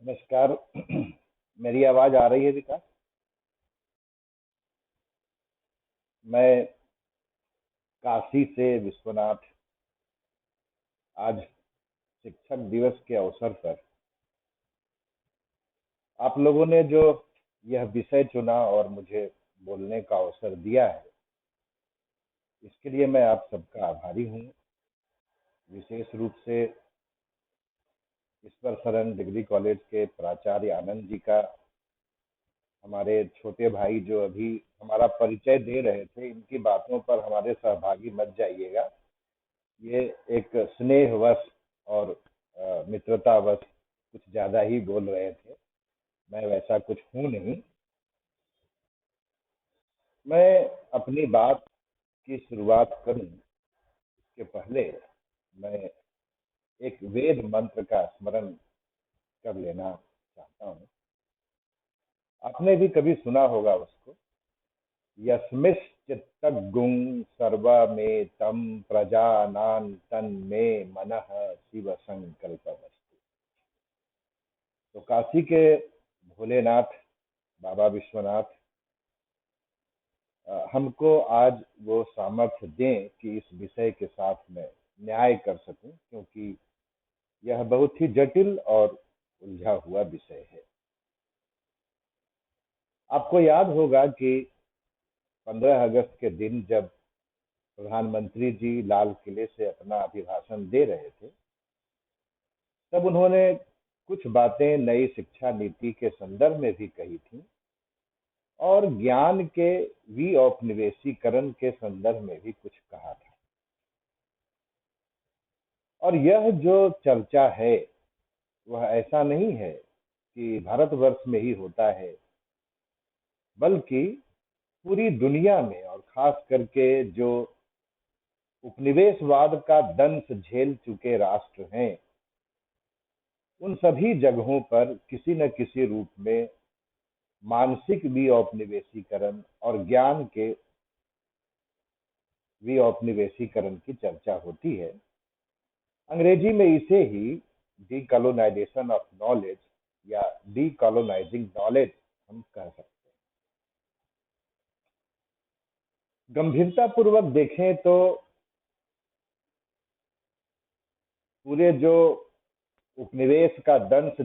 नमस्कार। मेरी आवाज आ रही है विकास? मैं काशी से विश्वनाथ। आज शिक्षक दिवस के अवसर पर आप लोगों ने जो यह विषय चुना और मुझे बोलने का अवसर दिया है, इसके लिए मैं आप सबका आभारी हूँ। विशेष रूप से ईश्वर शरण डिग्री कॉलेज के प्राचार्य आनंद जी का, हमारे छोटे भाई जो अभी हमारा परिचय दे रहे थे, इनकी बातों पर हमारे सहभागी मत जाइएगा। ये एक स्नेहवश और मित्रतावश कुछ ज्यादा ही बोल रहे थे। मैं वैसा कुछ हूं नहीं। मैं अपनी बात की शुरुआत करूं इसके पहले मैं एक वेद मंत्र का स्मरण कर लेना चाहता हूं। आपने भी कभी सुना होगा उसको। यस्मिश्चित्तगुं सर्वमेतं प्रजानां तन्मे मनः शिव संकल्पमस्तु। तो काशी के भोलेनाथ बाबा विश्वनाथ हमको आज वो सामर्थ्य दें कि इस विषय के साथ में न्याय कर सकूं, क्योंकि यह बहुत ही जटिल और उलझा हुआ विषय है। आपको याद होगा कि 15 अगस्त के दिन जब प्रधानमंत्री जी लाल किले से अपना अभिभाषण दे रहे थे, तब उन्होंने कुछ बातें नई शिक्षा नीति के संदर्भ में भी कही थी और ज्ञान के विऔपनिवेशीकरण के संदर्भ में भी कुछ कहा था। और यह जो चर्चा है वह ऐसा नहीं है कि भारतवर्ष में ही होता है, बल्कि पूरी दुनिया में, और खास करके जो उपनिवेशवाद का दंश झेल चुके राष्ट्र हैं, उन सभी जगहों पर किसी न किसी रूप में मानसिक विऔपनिवेशीकरण और ज्ञान के विऔपनिवेशीकरण की चर्चा होती है। अंग्रेजी में इसे ही डीकॉलोनाइजेशन ऑफ नॉलेज या डीकॉलोनाइजिंग नॉलेज हम कह सकते हैं। गंभीरता पूर्वक देखें तो पूरे जो उपनिवेश का दंश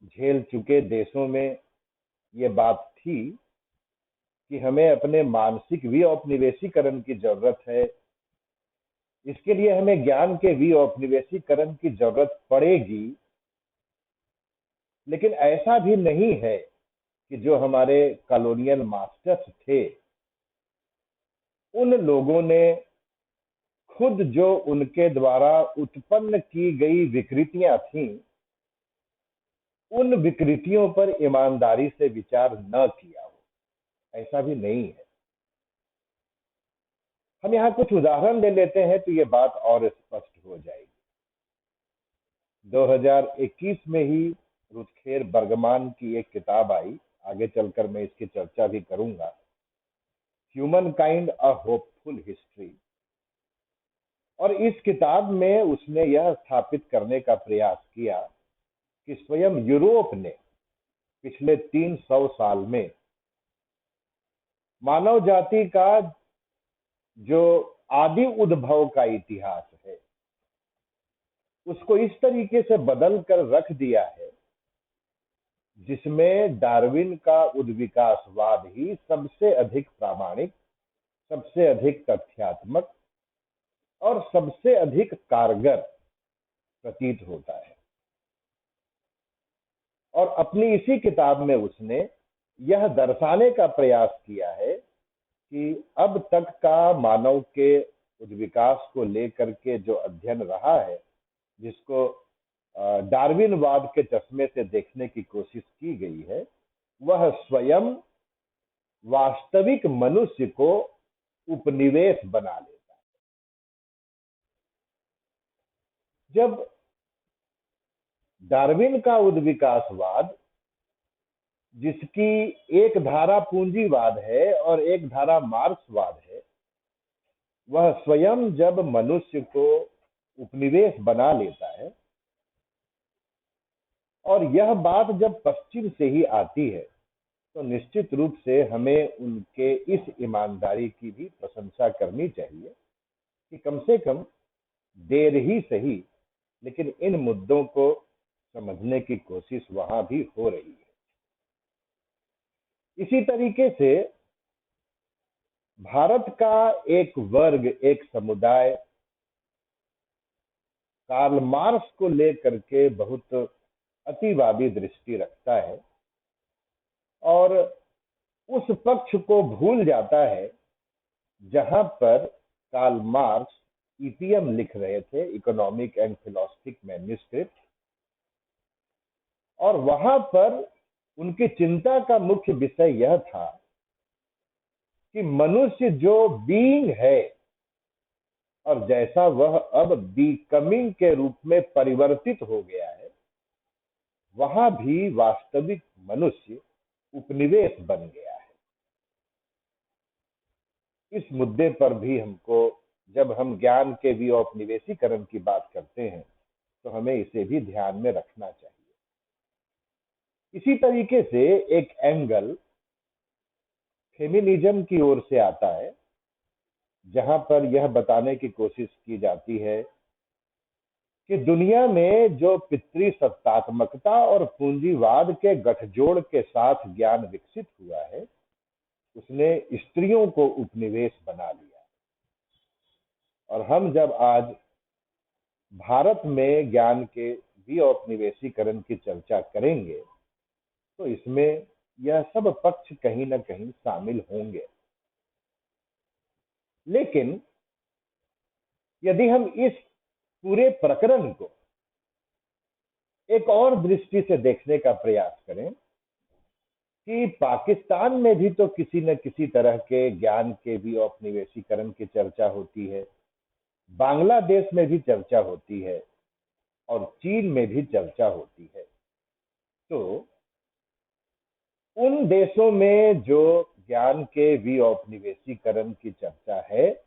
झेल चुके देशों में ये बात थी कि हमें अपने मानसिक विऔपनिवेशीकरण की जरूरत है। इसके लिए हमें ज्ञान के विऔपनिवेशीकरण की जरूरत पड़ेगी। लेकिन ऐसा भी नहीं है कि जो हमारे कॉलोनियल मास्टर्स थे, उन लोगों ने खुद जो उनके द्वारा उत्पन्न की गई विकृतियां थीं, उन विकृतियों पर ईमानदारी से विचार न किया हो, ऐसा भी नहीं है। हम यहाँ कुछ उदाहरण ले लेते हैं तो ये बात और स्पष्ट हो जाएगी। 2021 में ही रुचखेर बर्गमान की एक किताब आई, आगे चलकर मैं इसकी चर्चा भी करूंगा, ह्यूमन काइंड अ होपफुल हिस्ट्री। और इस किताब में उसने यह स्थापित करने का प्रयास किया कि स्वयं यूरोप ने पिछले 300 साल में मानव जाति का जो आदि उद्भव का इतिहास है, उसको इस तरीके से बदल कर रख दिया है जिसमें डार्विन का उद्विकासवाद ही सबसे अधिक प्रामाणिक, सबसे अधिक तथ्यात्मक और सबसे अधिक कारगर प्रतीत होता है। और अपनी इसी किताब में उसने यह दर्शाने का प्रयास किया है कि अब तक का मानव के उद्विकास को लेकर के जो अध्ययन रहा है, जिसको डार्विनवाद के चश्मे से देखने की कोशिश की गई है, वह स्वयं वास्तविक मनुष्य को उपनिवेश बना लेता है। जब डार्विन का उद्विकासवाद, जिसकी एक धारा पूंजीवाद है और एक धारा मार्क्सवाद है, वह स्वयं जब मनुष्य को उपनिवेश बना लेता है, और यह बात जब पश्चिम से ही आती है तो निश्चित रूप से हमें उनके इस ईमानदारी की भी प्रशंसा करनी चाहिए कि कम से कम देर ही सही, लेकिन इन मुद्दों को समझने की कोशिश वहां भी हो रही है। इसी तरीके से भारत का एक वर्ग, एक समुदाय कार्ल मार्क्स को लेकर के बहुत अतिवादी दृष्टि रखता है और उस पक्ष को भूल जाता है जहां पर कार्ल मार्क्स ईपीएम लिख रहे थे, इकोनॉमिक एंड फिलोसफिक मैन्युस्क्रिप्ट, और वहां पर उनकी चिंता का मुख्य विषय यह था कि मनुष्य जो बीइंग है और जैसा वह अब बीकमिंग के रूप में परिवर्तित हो गया है, वहां भी वास्तविक मनुष्य उपनिवेश बन गया है। इस मुद्दे पर भी हमको, जब हम ज्ञान के विऔपनिवेशीकरण की बात करते हैं तो हमें इसे भी ध्यान में रखना चाहिए। इसी तरीके से एक एंगल फेमिनिज्म की ओर से आता है, जहां पर यह बताने की कोशिश की जाती है कि दुनिया में जो पितृसत्तात्मकता और पूंजीवाद के गठजोड़ के साथ ज्ञान विकसित हुआ है, उसने स्त्रियों को उपनिवेश बना लिया। और हम जब आज भारत में ज्ञान के विऔपनिवेशीकरण की चर्चा करेंगे तो इसमें यह सब पक्ष कहीं ना कहीं शामिल होंगे। लेकिन यदि हम इस पूरे प्रकरण को एक और दृष्टि से देखने का प्रयास करें कि पाकिस्तान में भी तो किसी न किसी तरह के ज्ञान के विऔपनिवेशीकरण की चर्चा होती है, बांग्लादेश में भी चर्चा होती है और चीन में भी चर्चा होती है। तो उन देशों में जो ज्ञान के विऔपनिवेशीकरण की चर्चा है,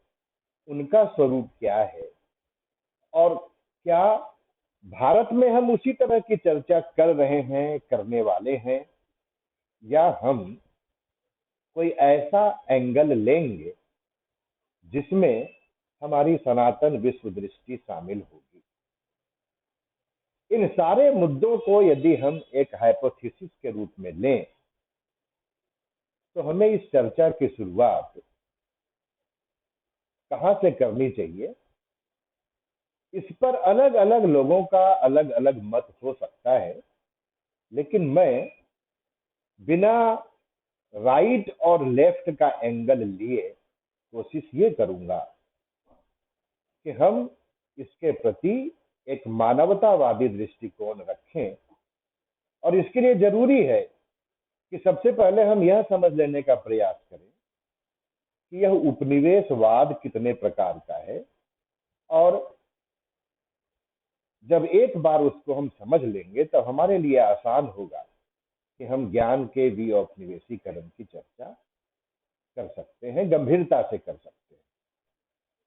उनका स्वरूप क्या है और क्या भारत में हम उसी तरह की चर्चा कर रहे हैं, करने वाले हैं, या हम कोई ऐसा एंगल लेंगे जिसमें हमारी सनातन विश्व दृष्टि शामिल होगी। इन सारे मुद्दों को यदि हम एक हाइपोथेसिस के रूप में लें तो हमें इस चर्चा की शुरुआत कहां से करनी चाहिए? इस पर अलग अलग लोगों का अलग अलग मत हो सकता है, लेकिन मैं बिना राइट और लेफ्ट का एंगल लिए कोशिश ये करूंगा कि हम इसके प्रति एक मानवतावादी दृष्टिकोण रखें। और इसके लिए जरूरी है कि सबसे पहले हम यह समझ लेने का प्रयास करें कि यह उपनिवेशवाद कितने प्रकार का है, और जब एक बार उसको हम समझ लेंगे तो हमारे लिए आसान होगा कि हम ज्ञान के विऔपनिवेशीकरण की चर्चा कर सकते हैं, गंभीरता से कर सकते हैं।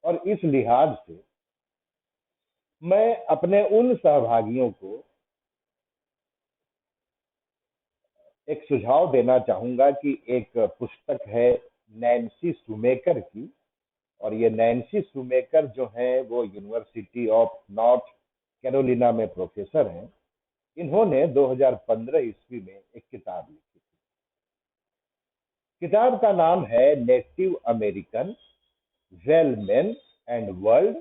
और इस लिहाज से मैं अपने उन सहभागियों को एक सुझाव देना चाहूंगा कि एक पुस्तक है नैन्सी शूमेकर की, और ये नैन्सी शूमेकर जो है वो यूनिवर्सिटी ऑफ नॉर्थ कैरोलिना में प्रोफेसर हैं। इन्होंने 2015 ईस्वी में एक किताब लिखी थी। किताब का नाम है native American whalemen and world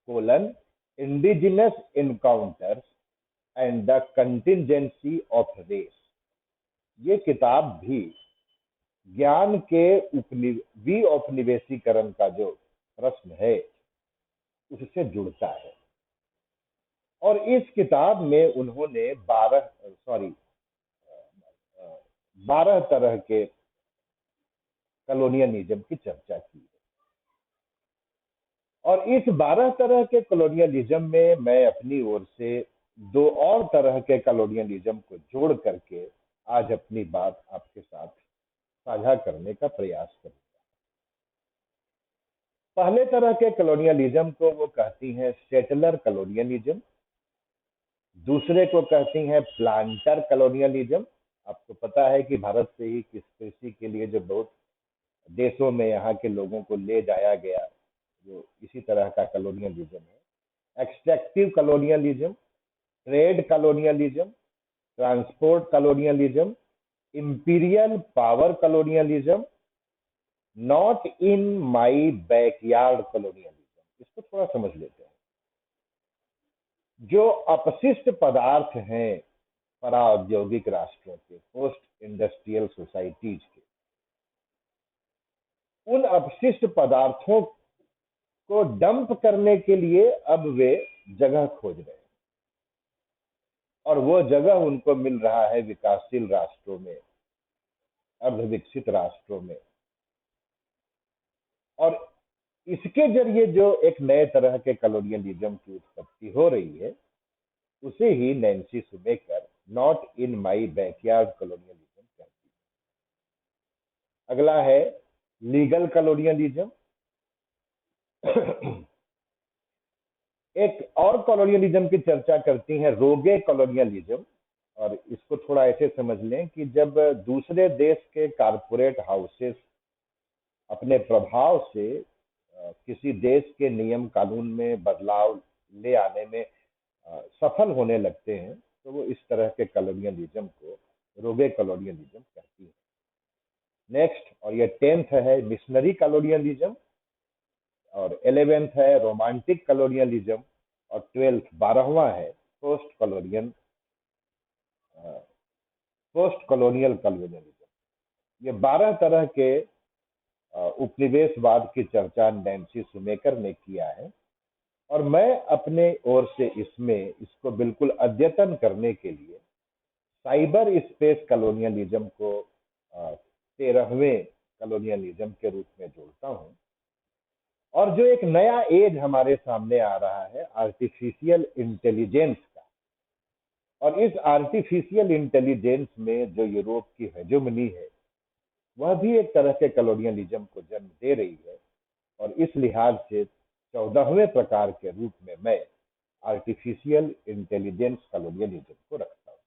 colon indigenous encounters and the contingency of race. ये किताब भी ज्ञान के विऔपनिवेशीकरण का जो प्रश्न है उससे जुड़ता है। और इस किताब में उन्होंने 12 तरह के कॉलोनियलिज्म की चर्चा की है। और इस 12 तरह के कॉलोनियलिज्म में मैं अपनी ओर से दो और तरह के कॉलोनियलिज्म को जोड़ करके आज अपनी बात आपके साथ साझा करने का प्रयास करूंगा। पहले तरह के कॉलोनियलिज्म को वो कहती हैं सेटलर कॉलोनियलिज्म, दूसरे को कहती हैं प्लांटर कॉलोनियलिज्म। आपको पता है कि भारत से ही किस कृषि के लिए जो बहुत देशों में यहाँ के लोगों को ले जाया गया, जो इसी तरह का कॉलोनियलिज्म है। Extractive colonialism, trade colonialism, transport colonialism, imperial power colonialism, not in my backyard colonialism. इसको थोड़ा समझ लेते हैं। जो अपशिष्ट पदार्थ हैं पराऔद्योगिक राष्ट्रों के, पोस्ट इंडस्ट्रियल सोसाइटीज के, उन अपशिष्ट पदार्थों को डंप करने के लिए अब वे जगह खोज रहे हैं, और वो जगह उनको मिल रहा है विकासशील राष्ट्रों में, अर्धविकसित राष्ट्रों में। और इसके जरिए जो एक नए तरह के कॉलोनियलिज्म की उत्पत्ति हो रही है, उसे ही Nancy Shoemaker not in my backyard colonialism कहती है। अगला है लीगल कॉलोनियलिज्म। एक और कॉलोनियलिज्म की चर्चा करती हैं रोगे कॉलोनियलिज्म। और इसको थोड़ा ऐसे समझ लें कि जब दूसरे देश के कारपोरेट हाउसेस अपने प्रभाव से किसी देश के नियम कानून में बदलाव ले आने में सफल होने लगते हैं, तो वो इस तरह के कॉलोनियलिज्म को रोगे कॉलोनियलिज्म कहती है। नेक्स्ट, और ये 10th है, मिशनरी कॉलोनियलिज्म, और 11th है रोमांटिक कॉलोनियलिज्म, और 12वां है पोस्ट कॉलोनियल कॉलोनियलिज्म। ये 12 तरह के उपनिवेशवाद की चर्चा नैन्सी शुमेकर ने किया है, और मैं अपने ओर से इसको बिल्कुल अद्यतन करने के लिए साइबर स्पेस कॉलोनियलिज्म को 13वें कॉलोनियलिज्म के रूप में जोड़ता हूं। और जो एक नया एज हमारे सामने आ रहा है आर्टिफिशियल इंटेलिजेंस का, और इस आर्टिफिशियल इंटेलिजेंस में जो यूरोप की हेजेमनी है, वह भी एक तरह के कॉलोनियलिज्म को जन्म दे रही है। और इस लिहाज से 14वें प्रकार के रूप में मैं आर्टिफिशियल इंटेलिजेंस कॉलोनियलिज्म को रखता हूं।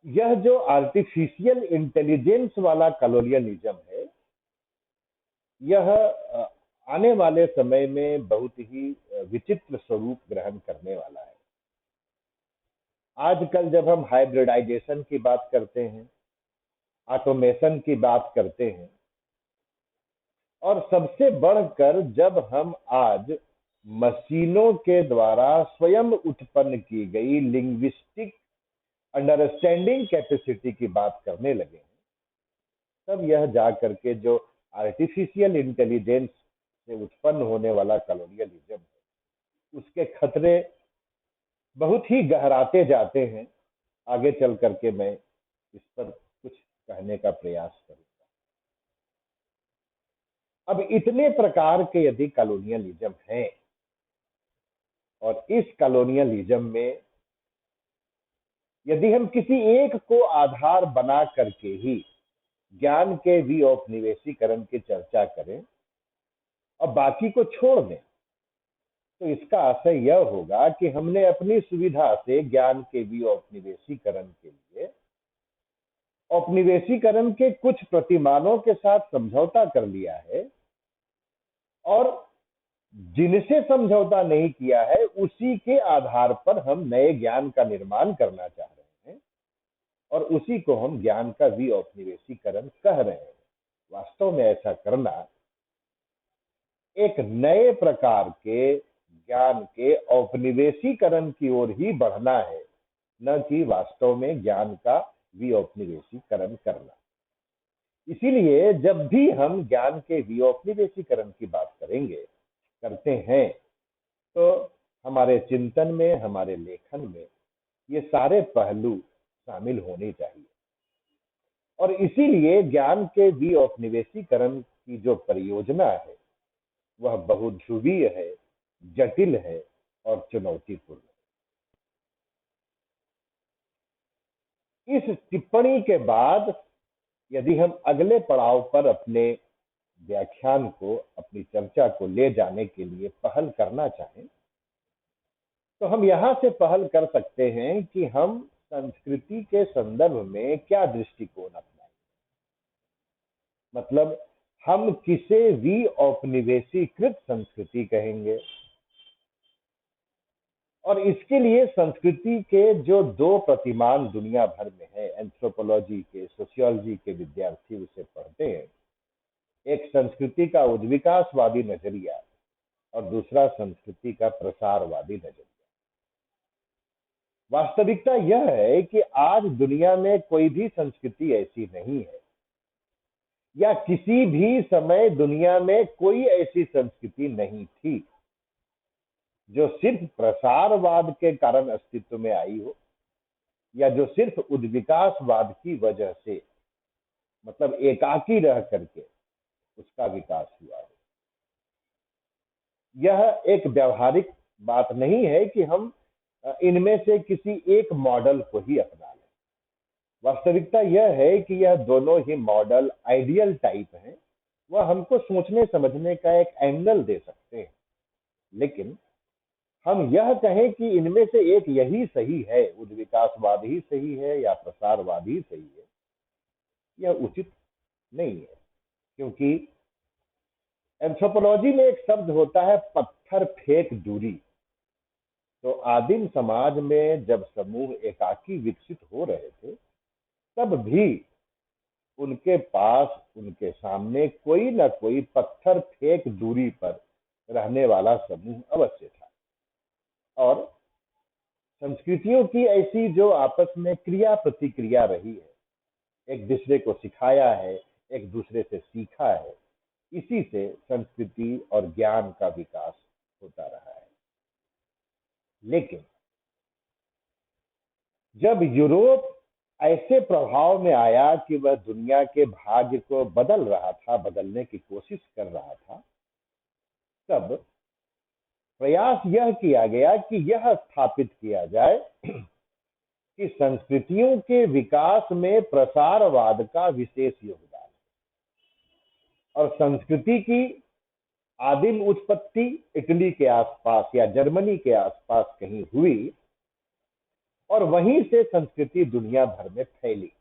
यह जो आर्टिफिशियल इंटेलिजेंस वाला कॉलोनियलिज्म है, यह आने वाले समय में बहुत ही विचित्र स्वरूप ग्रहण करने वाला है। आजकल जब हम हाइब्रिडाइजेशन की बात करते हैं, ऑटोमेशन की बात करते हैं, और सबसे बढ़कर जब हम आज मशीनों के द्वारा स्वयं उत्पन्न की गई लिंग्विस्टिक अंडरस्टैंडिंग कैपेसिटी की बात करने लगे हैं, तब यह जाकर के जो आर्टिफिशियल इंटेलिजेंस से उत्पन्न होने वाला कॉलोनियलिज्म है, उसके खतरे बहुत ही गहराते जाते हैं। आगे चल करके मैं इस पर कुछ कहने का प्रयास करूंगा। अब इतने प्रकार के यदि कॉलोनियलिज्म हैं, और इस कॉलोनियलिज्म में यदि हम किसी एक को आधार बना करके ही ज्ञान के विऔपनिवेशीकरण की चर्चा करें और बाकी को छोड़ दें, तो इसका आशय यह होगा कि हमने अपनी सुविधा से ज्ञान के विऔपनिवेशीकरण के लिए औपनिवेशीकरण के कुछ प्रतिमानों के साथ समझौता कर लिया है, और जिनसे समझौता नहीं किया है उसी के आधार पर हम नए ज्ञान का निर्माण करना चाह रहे हैं, और उसी को हम ज्ञान का विऔपनिवेशीकरण कह रहे हैं। वास्तव में ऐसा करना एक नए प्रकार के ज्ञान के औपनिवेशीकरण की ओर ही बढ़ना है, न कि वास्तव में ज्ञान का विऔपनिवेशीकरण करना। इसीलिए जब भी हम ज्ञान के विऔपनिवेशीकरण की बात करते हैं, तो हमारे चिंतन में, हमारे लेखन में ये सारे पहलू शामिल होने चाहिए। और इसीलिए ज्ञान के विऔपनिवेशीकरण की जो परियोजना है, वह बहुध्रुवीय है, जटिल है और चुनौतीपूर्ण है। इस टिप्पणी के बाद यदि हम अगले पड़ाव पर अपने व्याख्यान को, अपनी चर्चा को ले जाने के लिए पहल करना चाहें, तो हम यहाँ से पहल कर सकते हैं कि हम संस्कृति के संदर्भ में क्या दृष्टिकोण अपनाएं। मतलब हम किसे भी औपनिवेशीकृत संस्कृति कहेंगे, और इसके लिए संस्कृति के जो दो प्रतिमान दुनिया भर में है, एंथ्रोपोलॉजी के, सोशियोलॉजी के विद्यार्थी उसे पढ़ते हैं। एक संस्कृति का उद्विकासवादी नजरिया और दूसरा संस्कृति का प्रसारवादी नजरिया। वास्तविकता यह है कि आज दुनिया में कोई भी संस्कृति ऐसी नहीं है, या किसी भी समय दुनिया में कोई ऐसी संस्कृति नहीं थी जो सिर्फ प्रसारवाद के कारण अस्तित्व में आई हो, या जो सिर्फ उद्विकासवाद की वजह से, मतलब एकाकी रह करके उसका विकास हुआ हो। यह एक व्यवहारिक बात नहीं है कि हम इनमें से किसी एक मॉडल को ही अपना लें। वास्तविकता यह है कि यह दोनों ही मॉडल आइडियल टाइप हैं। वह हमको सोचने समझने का एक एंगल दे सकते हैं, लेकिन हम यह कहें कि इनमें से एक यही सही है, उद्विकासवाद ही सही है या प्रसारवाद ही सही है, यह उचित नहीं है। क्योंकि एंथ्रोपोलॉजी में एक शब्द होता है पत्थर फेंक दूरी। तो आदिम समाज में जब समूह एकाकी विकसित हो रहे थे, तब भी उनके पास, उनके सामने कोई ना कोई पत्थर फेंक दूरी पर रहने वाला समूह अवश्य था। और संस्कृतियों की ऐसी जो आपस में क्रिया प्रतिक्रिया रही है, एक दूसरे को सिखाया है, एक दूसरे से सीखा है, इसी से संस्कृति और ज्ञान का विकास होता रहा है। लेकिन जब यूरोप ऐसे प्रभाव में आया कि वह दुनिया के भाग्य को बदल रहा था, बदलने की कोशिश कर रहा था, तब प्रयास यह किया गया कि यह स्थापित किया जाए कि संस्कृतियों के विकास में प्रसारवाद का विशेष योगदान है। और संस्कृति की आदिम उत्पत्ति इटली के आसपास या जर्मनी के आसपास कहीं हुई, और वहीं से संस्कृति दुनिया भर में फैली।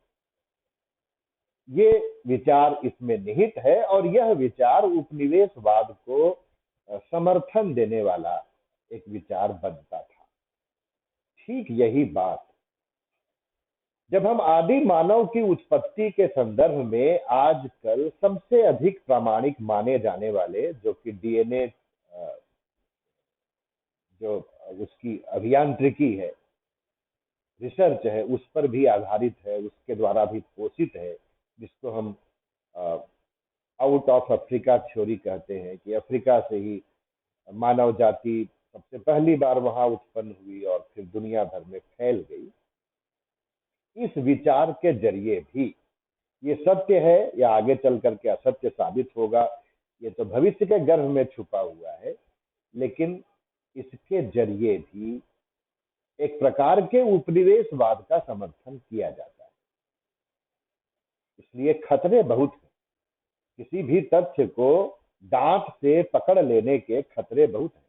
ये विचार इसमें निहित है, और यह विचार उपनिवेशवाद को समर्थन देने वाला एक विचार बनता था। ठीक यही बात जब हम आदि मानव की उत्पत्ति के संदर्भ में आजकल सबसे अधिक प्रामाणिक माने जाने वाले, जो कि डीएनए, जो उसकी अभियांत्रिकी है, रिसर्च है, उस पर भी आधारित है, उसके द्वारा भी पोषित है, जिसको हम आउट ऑफ अफ्रीका थ्योरी कहते हैं, कि अफ्रीका से ही मानव जाति सबसे पहली बार वहां उत्पन्न हुई और फिर दुनिया भर में फैल गई। इस विचार के जरिए भी ये सत्य है या आगे चल करके असत्य साबित होगा, ये तो भविष्य के गर्भ में छुपा हुआ है, लेकिन इसके जरिए भी एक प्रकार के उपनिवेशवाद का समर्थन किया जाता है। इसलिए खतरे बहुत हैं। किसी भी तथ्य को डांट से पकड़ लेने के खतरे बहुत हैं।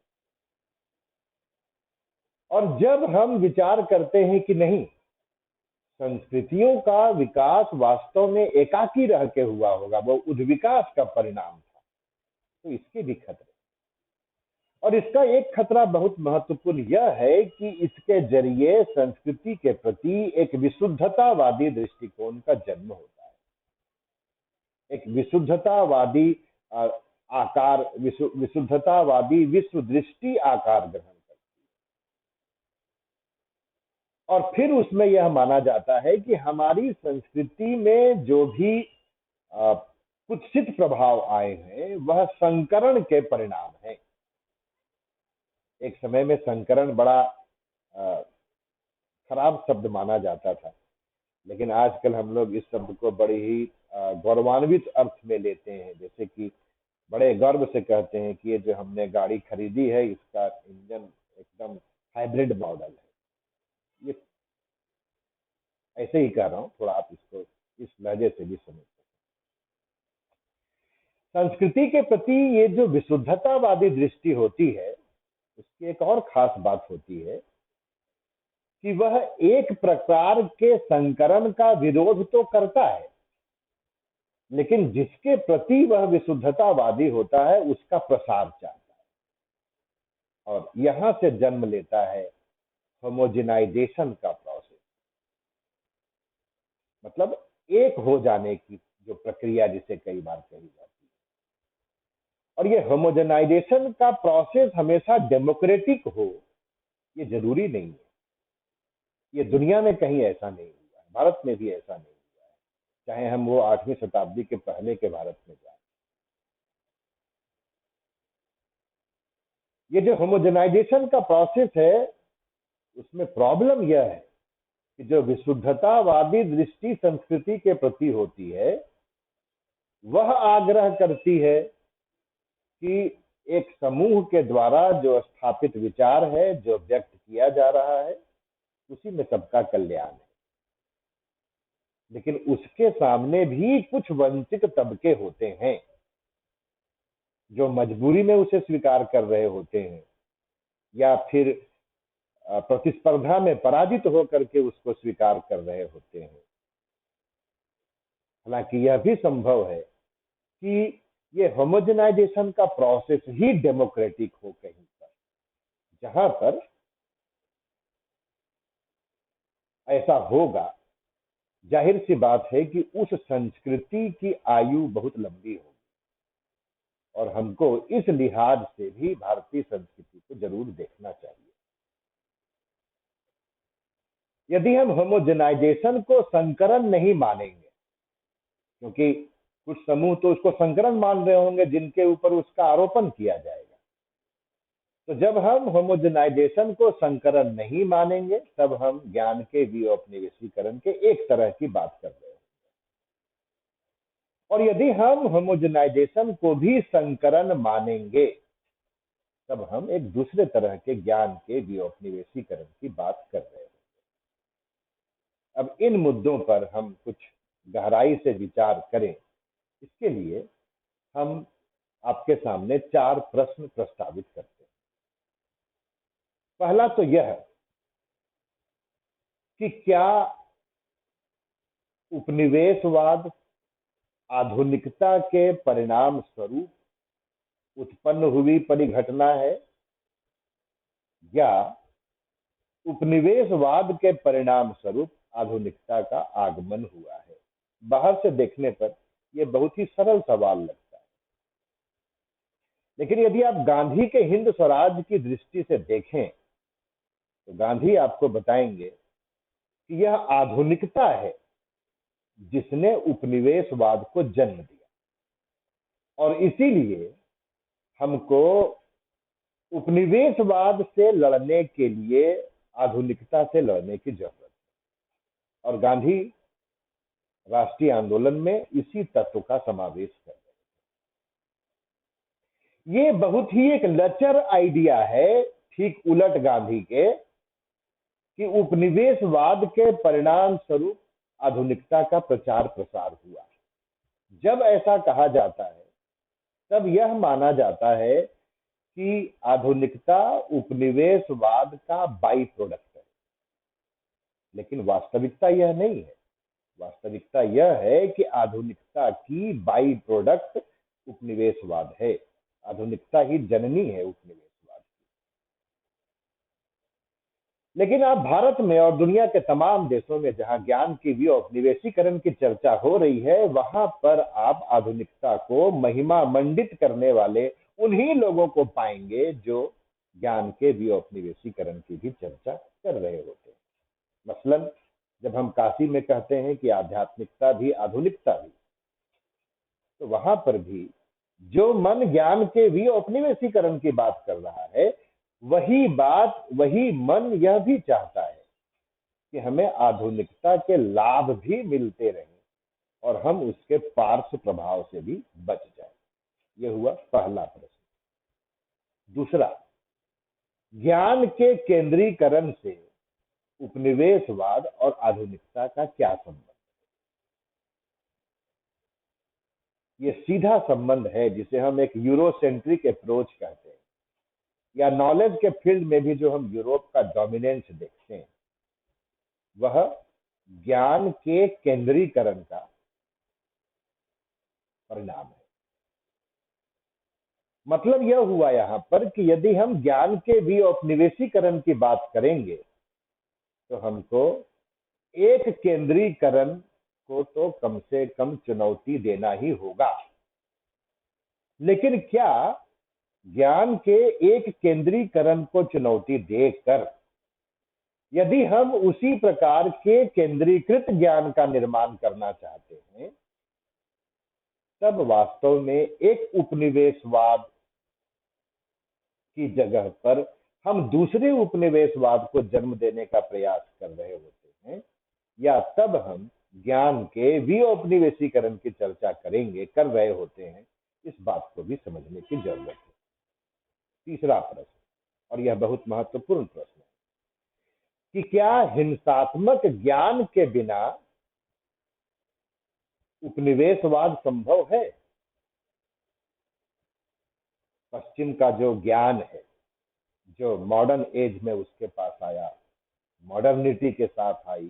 और जब हम विचार करते हैं कि नहीं, संस्कृतियों का विकास वास्तव में एकाकी रह के हुआ होगा, वो उद्विकास का परिणाम था, तो इसके भी खतरे। और इसका एक खतरा बहुत महत्वपूर्ण यह है कि इसके जरिए संस्कृति के प्रति एक विशुद्धतावादी दृष्टिकोण का जन्म होता है। एक विशुद्धतावादी विशुद्धतावादी विश्व दृष्टि आकार ग्रहण करती है। और फिर उसमें यह माना जाता है कि हमारी संस्कृति में जो भी कुत्सित प्रभाव आए हैं, वह संकरण के परिणाम है। एक समय में संकरण बड़ा खराब शब्द माना जाता था, लेकिन आजकल हम लोग इस शब्द को बड़े ही गौरवान्वित अर्थ में लेते हैं। जैसे कि बड़े गर्व से कहते हैं कि ये जो हमने गाड़ी खरीदी है, इसका इंजन एकदम हाइब्रिड मॉडल है। ये ऐसे ही कह रहा हूँ, थोड़ा आप इसको इस लहजे से भी समझ सकते हैं। संस्कृति के प्रति ये जो विशुद्धतावादी दृष्टि होती है, उसकी एक और खास बात होती है कि वह एक प्रकार के संकरण का विरोध तो करता है, लेकिन जिसके प्रति वह विशुद्धतावादी होता है उसका प्रसार चाहता है, और यहां से जन्म लेता है होमोजेनाइजेशन का प्रोसेस। मतलब एक हो जाने की जो प्रक्रिया जिसे कई बार कही जाती है। और ये होमोजेनाइजेशन का प्रोसेस हमेशा डेमोक्रेटिक हो ये जरूरी नहीं है। ये दुनिया में कहीं ऐसा नहीं हुआ है, भारत में भी ऐसा नहीं हुआ है, चाहे हम वो 8वीं शताब्दी के पहले के भारत में जाए। ये जो होमोजेनाइजेशन का प्रोसेस है उसमें प्रॉब्लम यह है कि जो विशुद्धतावादी दृष्टि संस्कृति के प्रति होती है वह आग्रह करती है कि एक समूह के द्वारा जो स्थापित विचार है, जो व्यक्त किया जा रहा है, उसी में सबका कल्याण है। लेकिन उसके सामने भी कुछ वंचित तबके होते हैं जो मजबूरी में उसे स्वीकार कर रहे होते हैं, या फिर प्रतिस्पर्धा में पराजित होकर के उसको स्वीकार कर रहे होते हैं। हालांकि यह भी संभव है कि ये होमोजेनाइजेशन का प्रोसेस ही डेमोक्रेटिक हो कहीं पर, जहां पर ऐसा होगा जाहिर सी बात है कि उस संस्कृति की आयु बहुत लंबी होगी। और हमको इस लिहाज से भी भारतीय संस्कृति को जरूर देखना चाहिए। यदि हम होमोजेनाइजेशन को संकरण नहीं मानेंगे, क्योंकि कुछ समूह तो उसको संकरण मान रहे होंगे जिनके ऊपर उसका आरोपण किया जाएगा, तो जब हम होमोजेनाइजेशन को संकरण नहीं मानेंगे तब हम ज्ञान के विऔपनिवेशीकरण के एक तरह की बात कर रहे हैं। और यदि हम होमोजेनाइजेशन को भी संकरण मानेंगे तब हम एक दूसरे तरह के ज्ञान के विऔपनिवेशीकरण की बात कर रहे हैं। अब इन मुद्दों पर हम कुछ गहराई से विचार करें, इसके लिए हम आपके सामने 4 प्रश्न प्रस्तावित करते हैं। पहला तो यह कि क्या उपनिवेशवाद आधुनिकता के परिणाम स्वरूप उत्पन्न हुई परिघटना है, या उपनिवेशवाद के परिणाम स्वरूप आधुनिकता का आगमन हुआ है? बाहर से देखने पर यह बहुत ही सरल सवाल लगता है, लेकिन यदि आप गांधी के हिंद स्वराज की दृष्टि से देखें तो गांधी आपको बताएंगे कि यह आधुनिकता है जिसने उपनिवेशवाद को जन्म दिया, और इसीलिए हमको उपनिवेशवाद से लड़ने के लिए आधुनिकता से लड़ने की जरूरत है। और गांधी राष्ट्रीय आंदोलन में इसी तत्व का समावेश कर रहे हैं। ये बहुत ही एक लचर आइडिया है, ठीक उलट गांधी के, कि उपनिवेशवाद के परिणाम स्वरूप आधुनिकता का प्रचार प्रसार हुआ। जब ऐसा कहा जाता है तब यह माना जाता है कि आधुनिकता उपनिवेशवाद का बाई प्रोडक्ट है, लेकिन वास्तविकता यह नहीं है। वास्तविकता यह है कि आधुनिकता की बाई प्रोडक्ट उपनिवेशवाद है। आधुनिकता ही जननी है उपनिवेशवाद की। लेकिन आप भारत में और दुनिया के तमाम देशों में जहां ज्ञान की विऔपनिवेशीकरण की चर्चा हो रही है, वहां पर आप आधुनिकता को महिमा मंडित करने वाले उन्हीं लोगों को पाएंगे जो ज्ञान के विऔपनिवेशीकरण की भी चर्चा कर रहे होते हैं। मसलन जब हम काशी में कहते हैं कि आध्यात्मिकता भी आधुनिकता भी, तो वहां पर भी जो मन ज्ञान के विऔपनिवेशीकरण की बात कर रहा है, वही मन यह भी चाहता है कि हमें आधुनिकता के लाभ भी मिलते रहें और हम उसके पार्श्व प्रभाव से भी बच जाएं। यह हुआ पहला प्रश्न। दूसरा, ज्ञान के केंद्रीकरण से उपनिवेशवाद और आधुनिकता का क्या संबंध? ये सीधा संबंध है जिसे हम एक यूरोसेंट्रिक अप्रोच कहते हैं। या नॉलेज के फील्ड में भी जो हम यूरोप का डोमिनेंस देखते हैं, वह ज्ञान के केंद्रीकरण का परिणाम है। मतलब यह हुआ यहां पर कि यदि हम ज्ञान के विऔपनिवेशीकरण की बात करेंगे तो हमको एक केंद्रीकरण को तो कम से कम चुनौती देना ही होगा। लेकिन क्या ज्ञान के एक केंद्रीकरण को चुनौती देकर यदि हम उसी प्रकार के केंद्रीकृत ज्ञान का निर्माण करना चाहते हैं, तब वास्तव में एक उपनिवेशवाद की जगह पर हम दूसरे उपनिवेशवाद को जन्म देने का प्रयास कर रहे होते हैं, या तब हम ज्ञान के विऔपनिवेशीकरण की चर्चा कर रहे होते हैं, इस बात को भी समझने की जरूरत है। तीसरा प्रश्न, और यह बहुत महत्वपूर्ण प्रश्न है, कि क्या हिंसात्मक ज्ञान के बिना उपनिवेशवाद संभव है? पश्चिम का जो ज्ञान है, जो मॉडर्न एज में उसके पास आया, मॉडर्निटी के साथ आई,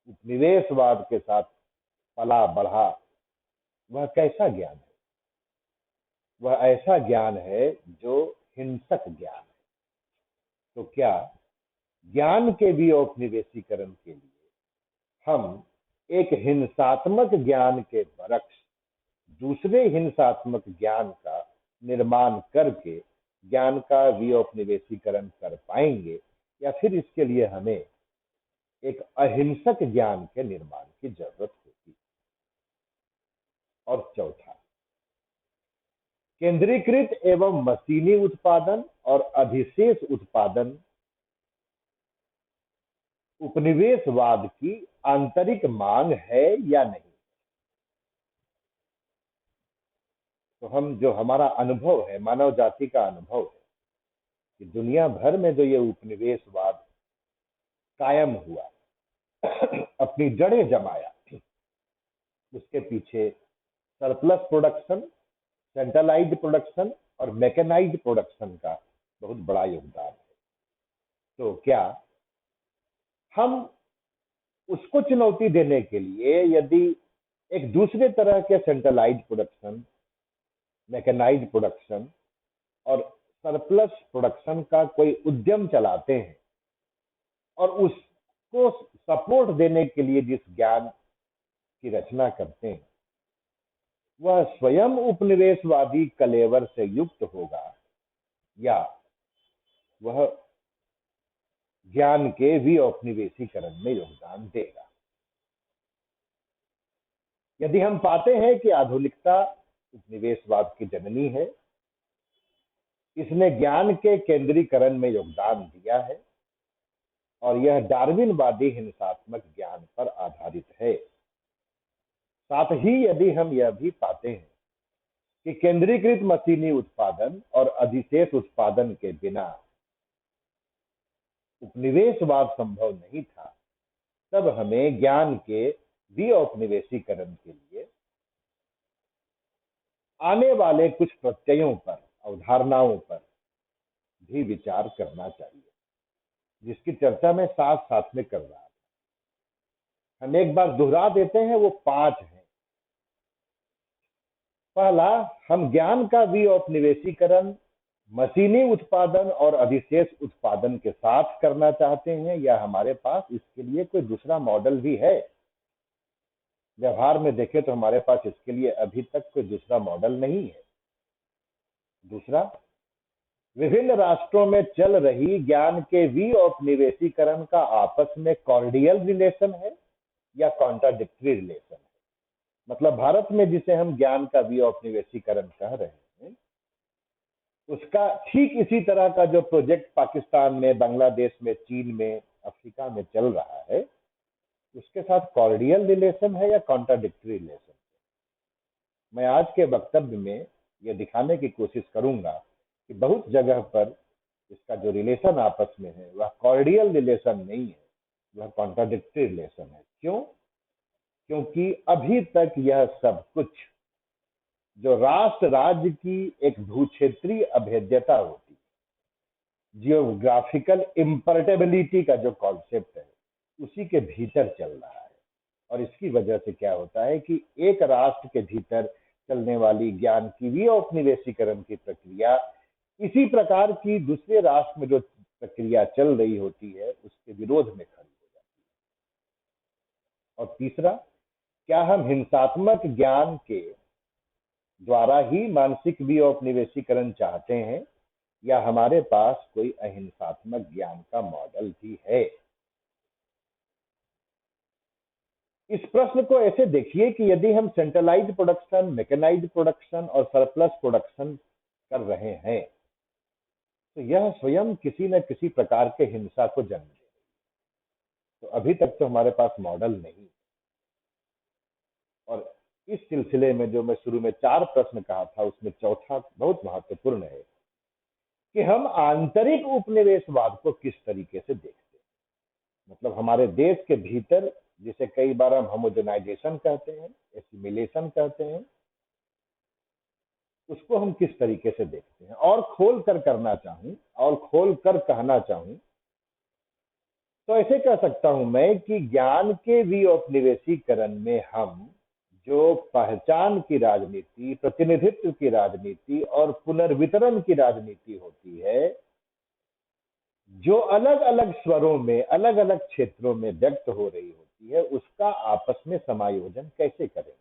उपनिवेशवाद के साथ पला बढ़ा, वह कैसा ज्ञान है? वह ऐसा ज्ञान है जो हिंसक ज्ञान है। तो क्या ज्ञान के विऔपनिवेशीकरण के लिए हम एक हिंसात्मक ज्ञान के बरक्स दूसरे हिंसात्मक ज्ञान का निर्माण करके ज्ञान का विऔपनिवेशीकरण कर पाएंगे, या फिर इसके लिए हमें एक अहिंसक ज्ञान के निर्माण की जरूरत होगी? और चौथा, केंद्रीकृत एवं मशीनी उत्पादन और अधिशेष उत्पादन उपनिवेशवाद की आंतरिक मांग है या नहीं? तो हम जो हमारा अनुभव है, मानव जाति का अनुभव है कि दुनिया भर में जो ये उपनिवेशवाद कायम हुआ, अपनी जड़ें जमाया, उसके पीछे सरप्लस प्रोडक्शन, सेंट्रलाइज्ड प्रोडक्शन और मैकेनाइज्ड प्रोडक्शन का बहुत बड़ा योगदान है। तो क्या हम उसको चुनौती देने के लिए यदि एक दूसरे तरह के सेंट्रलाइज्ड प्रोडक्शन, मैकेनाइज्ड प्रोडक्शन और सरप्लस प्रोडक्शन का कोई उद्यम चलाते हैं और उसको सपोर्ट देने के लिए जिस ज्ञान की रचना करते हैं, वह स्वयं उपनिवेशवादी कलेवर से युक्त होगा, या वह ज्ञान के विऔपनिवेशीकरण में योगदान देगा? यदि हम पाते हैं कि आधुनिकता उपनिवेशवाद की जननी है, इसने ज्ञान के केंद्रीकरण में योगदान दिया है और यह डार्विनवादी हिंसात्मक ज्ञान पर आधारित है, साथ ही यदि हम यह भी पाते हैं कि केंद्रीकृत मशीनी उत्पादन और अधिशेष उत्पादन के बिना उपनिवेशवाद संभव नहीं था, तब हमें ज्ञान के विऔपनिवेशीकरण के लिए आने वाले कुछ प्रत्ययों पर, अवधारणाओं पर भी विचार करना चाहिए, जिसकी चर्चा मैं साथ साथ में कर रहा था। हम एक बार दोहरा देते हैं, वो 5 हैं। पहला, हम ज्ञान का विऔपनिवेशीकरण मशीनी उत्पादन और अधिशेष उत्पादन के साथ करना चाहते हैं, या हमारे पास इसके लिए कोई दूसरा मॉडल भी है? व्यवहार में देखें तो हमारे पास इसके लिए अभी तक कोई दूसरा मॉडल नहीं है। दूसरा, विभिन्न राष्ट्रों में चल रही ज्ञान के विऔपनिवेशीकरण का आपस में कॉर्डियल रिलेशन है या कॉन्ट्राडिक्टरी रिलेशन है? मतलब भारत में जिसे हम ज्ञान का विऔपनिवेशीकरण कह रहे हैं, उसका ठीक इसी तरह का जो प्रोजेक्ट पाकिस्तान में, बांग्लादेश में, चीन में, अफ्रीका में चल रहा है, उसके साथ कॉर्डियल रिलेशन है या कॉन्ट्राडिक्टरी रिलेशन? मैं आज के वक्तव्य में यह दिखाने की कोशिश करूंगा कि बहुत जगह पर इसका जो रिलेशन आपस में है वह कॉर्डियल रिलेशन नहीं है, वह कॉन्ट्राडिक्टरी रिलेशन है। क्यों? क्योंकि अभी तक यह सब कुछ जो राष्ट्र राज्य की एक भूक्षेत्रीय अभेद्यता होती है, जियोग्राफिकल इम्पर्टेबिलिटी का जो कॉन्सेप्ट है उसी के भीतर चल रहा है। और इसकी वजह से क्या होता है कि एक राष्ट्र के भीतर चलने वाली ज्ञान की भी औपनिवेशीकरण की प्रक्रिया इसी प्रकार की दूसरे राष्ट्र में जो प्रक्रिया चल रही होती है उसके विरोध में खड़ी हो जाती है। और तीसरा, क्या हम हिंसात्मक ज्ञान के द्वारा ही मानसिक विऔपनिवेशीकरण चाहते हैं या हमारे पास कोई अहिंसात्मक ज्ञान का मॉडल भी है? इस प्रश्न को ऐसे देखिए कि यदि हम सेंट्रलाइज्ड प्रोडक्शन, मैकेनाइज्ड प्रोडक्शन और सरप्लस प्रोडक्शन कर रहे हैं तो यह स्वयं किसी न किसी प्रकार के हिंसा को जन्म दे। तो अभी तक तो हमारे पास मॉडल नहीं। और इस सिलसिले में जो मैं शुरू में 4 प्रश्न कहा था उसमें चौथा बहुत महत्वपूर्ण है कि हम आंतरिक उपनिवेशवाद को किस तरीके से देखते हैं। मतलब हमारे देश के भीतर, जिसे कई बार हम होमोजेनाइजेशन कहते हैं, एसिमिलेशन कहते हैं, उसको हम किस तरीके से देखते हैं। और खोल कर करना चाहूं और खोल कर कहना चाहूं तो ऐसे कह सकता हूं मैं कि ज्ञान के विऔपनिवेशीकरण में हम जो पहचान की राजनीति, प्रतिनिधित्व की राजनीति और पुनर्वितरण की राजनीति होती है, जो अलग अलग स्वरों में, अलग अलग क्षेत्रों में व्यक्त हो रही होती है, उसका आपस में समायोजन कैसे करेंगे?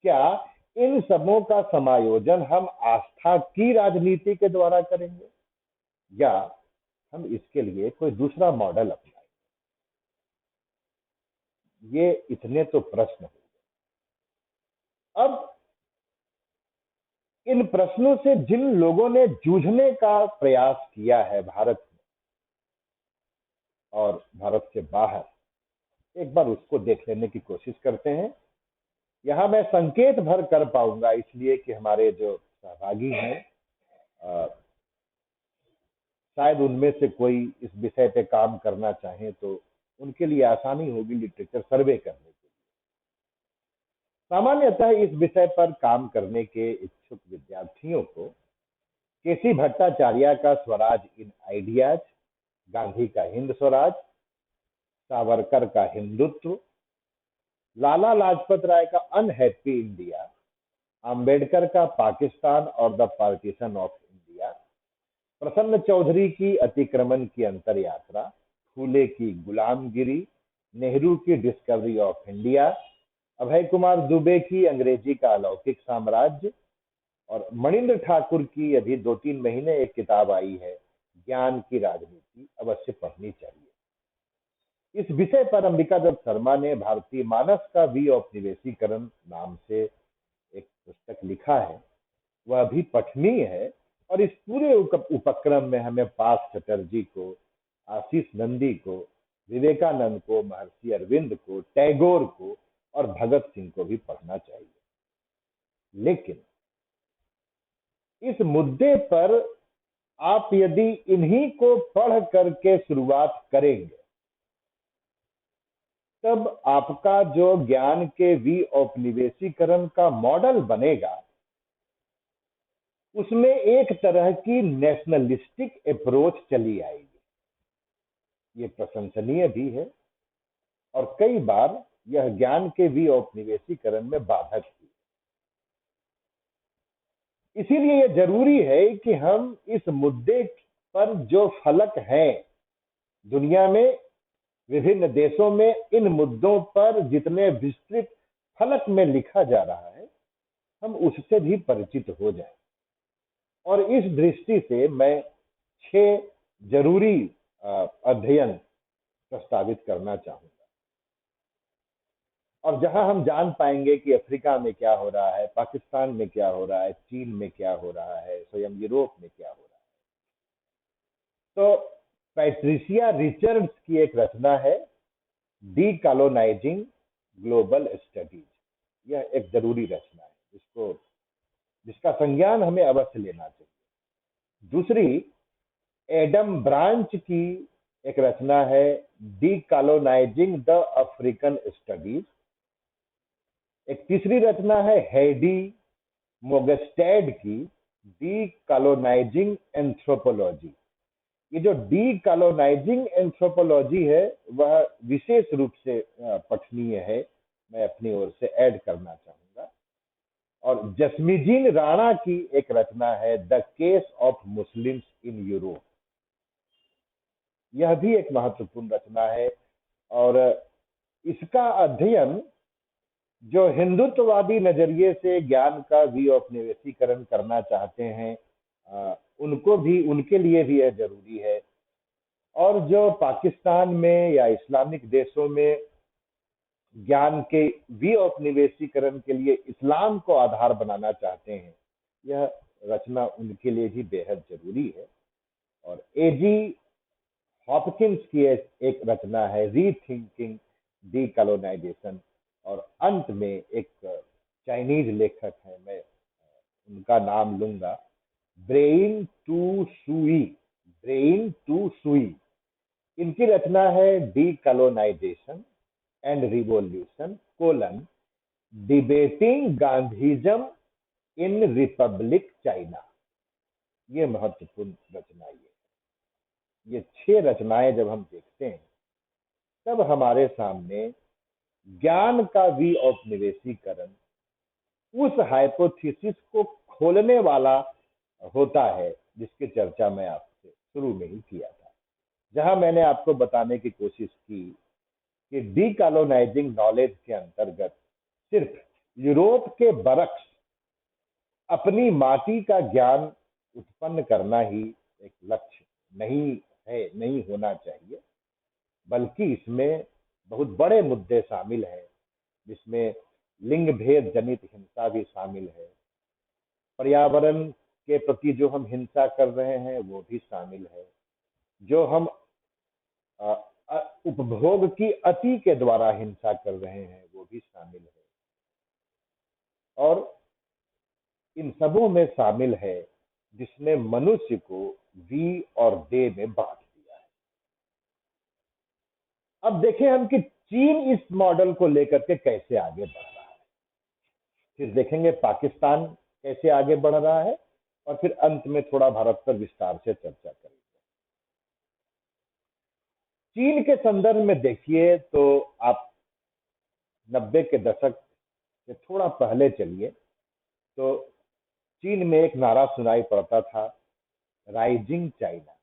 क्या इन सबों का समायोजन हम आस्था की राजनीति के द्वारा करेंगे या हम इसके लिए कोई दूसरा मॉडल अपनाएंगे? ये इतने तो प्रश्न हैं। अब इन प्रश्नों से जिन लोगों ने जूझने का प्रयास किया है भारत में और भारत के बाहर, एक बार उसको देख लेने की कोशिश करते हैं। यहां मैं संकेत भर कर पाऊंगा इसलिए कि हमारे जो सहभागी हैं शायद उनमें से कोई इस विषय पे काम करना चाहे तो उनके लिए आसानी होगी लिटरेचर सर्वे करने के लिए। सामान्यतः इस विषय पर काम करने के इच्छुक विद्यार्थियों को केसी भट्टाचार्य का स्वराज इन आइडियाज, गांधी का हिंद स्वराज, सावरकर का हिंदुत्व, लाला लाजपत राय का अनहैप्पी इंडिया, अंबेडकर का पाकिस्तान और द पार्टीशन ऑफ इंडिया, प्रसन्न चौधरी की अतिक्रमण की अंतर यात्रा, फूले की गुलामगिरी, नेहरू की discovery of India, Abhay Kumar Dubey की अंग्रेजी का अलौकिक साम्राज्य और मणिंद्र ठाकुर की अभी 2-3 महीने एक किताब आई है, ज्ञान की राजनीति, अवश्य पढ़नी चाहिए। इस विषय पर अंबिका दत्त शर्मा ने भारतीय मानस का विऔपनिवेशीकरण नाम से एक पुस्तक लिखा है, वह भी पठनीय है। और इस पूरे उपक्रम में हमें पास चटर्जी को, आशीष नंदी को, विवेकानंद को, महर्षि अरविंद को, टैगोर को और भगत सिंह को भी पढ़ना चाहिए। लेकिन इस मुद्दे पर आप यदि इन्हीं को पढ़ करके शुरुआत करेंगे तब आपका जो ज्ञान के विऔपनिवेशीकरण का मॉडल बनेगा उसमें एक तरह की नेशनलिस्टिक अप्रोच चली आएगी। ये प्रशंसनीय भी है और कई बार यह ज्ञान के विऔपनिवेशीकरण में बाधक भी। इसीलिए यह जरूरी है कि हम इस मुद्दे पर जो फलक हैं दुनिया में, विभिन्न देशों में इन मुद्दों पर जितने विस्तृत फलक में लिखा जा रहा है, हम उससे भी परिचित हो जाएं। और इस दृष्टि से मैं 6 जरूरी अध्ययन प्रस्तावित करना चाहूंगा। और जहां हम जान पाएंगे कि अफ्रीका में क्या हो रहा है, पाकिस्तान में क्या हो रहा है, चीन में क्या हो रहा है, स्वयं यूरोप में क्या हो रहा है। तो पैट्रिशिया रिचर्ड्स की एक रचना है, डीकॉलोनाइजिंग ग्लोबल स्टडीज। यह एक जरूरी रचना है जिसका संज्ञान हमें अवश्य लेना चाहिए। दूसरी, एडम ब्रांच की एक रचना है, डीकॉलोनाइजिंग द अफ्रीकन स्टडीज। एक तीसरी रचना है हेडी मोगस्टैड की, डीकॉलोनाइजिंग एंथ्रोपोलॉजी। ये जो डीकॉलोनाइजिंग एंथ्रोपोलॉजी है वह विशेष रूप से पठनीय है, मैं अपनी ओर से ऐड करना चाहूंगा। और जसमीजीन राणा की एक रचना है the case of Muslims in Europe, यह भी एक महत्वपूर्ण रचना है। और इसका अध्ययन जो हिंदुत्ववादी नजरिए से ज्ञान का विऔपनिवेशीकरण करना चाहते हैं उनको भी, उनके लिए भी यह जरूरी है। और जो पाकिस्तान में या इस्लामिक देशों में ज्ञान के विऔपनिवेशीकरण के लिए इस्लाम को आधार बनाना चाहते हैं, यह रचना उनके लिए भी बेहद जरूरी है। और एजी हॉपकिंस की एक रचना है रीथिंकिंग डीकॉलोनाइजेशन। और अंत में एक चाइनीज लेखक है, मैं उनका नाम लूंगा, Brian Tsui, Brian Tsui. इनकी रचना है decolonization and revolution colon debating Gandhism in republic China. ये महत्वपूर्ण रचना ये 6 रचनाएं जब हम देखते हैं तब हमारे सामने ज्ञान का विऔपनिवेशीकरण उस हाइपोथेसिस को खोलने वाला होता है जिसकी चर्चा मैं आपसे शुरू में ही किया था, जहां मैंने आपको बताने की कोशिश की कि डीकॉलोनाइजिंग नॉलेज के अंतर्गत सिर्फ यूरोप के बरक्स अपनी माटी का ज्ञान उत्पन्न करना ही एक लक्ष्य नहीं है, नहीं होना चाहिए, बल्कि इसमें बहुत बड़े मुद्दे शामिल हैं, जिसमें लिंग भेद जनित हिंसा भी शामिल है, पर्यावरण के प्रति जो हम हिंसा कर रहे हैं वो भी शामिल है, जो हम उपभोग की अति के द्वारा हिंसा कर रहे हैं वो भी शामिल है, और इन सबों में शामिल है जिसने मनुष्य को वी और दे में बांट दिया है। अब देखें हम कि चीन इस मॉडल को लेकर के कैसे आगे बढ़ रहा है, फिर देखेंगे पाकिस्तान कैसे आगे बढ़ रहा है, और फिर अंत में थोड़ा भारत पर विस्तार से चर्चा करेंगे। चीन के संदर्भ में देखिए तो आप 90 के दशक से थोड़ा पहले चलिए तो चीन में एक नारा सुनाई पड़ता था, राइजिंग चाइना।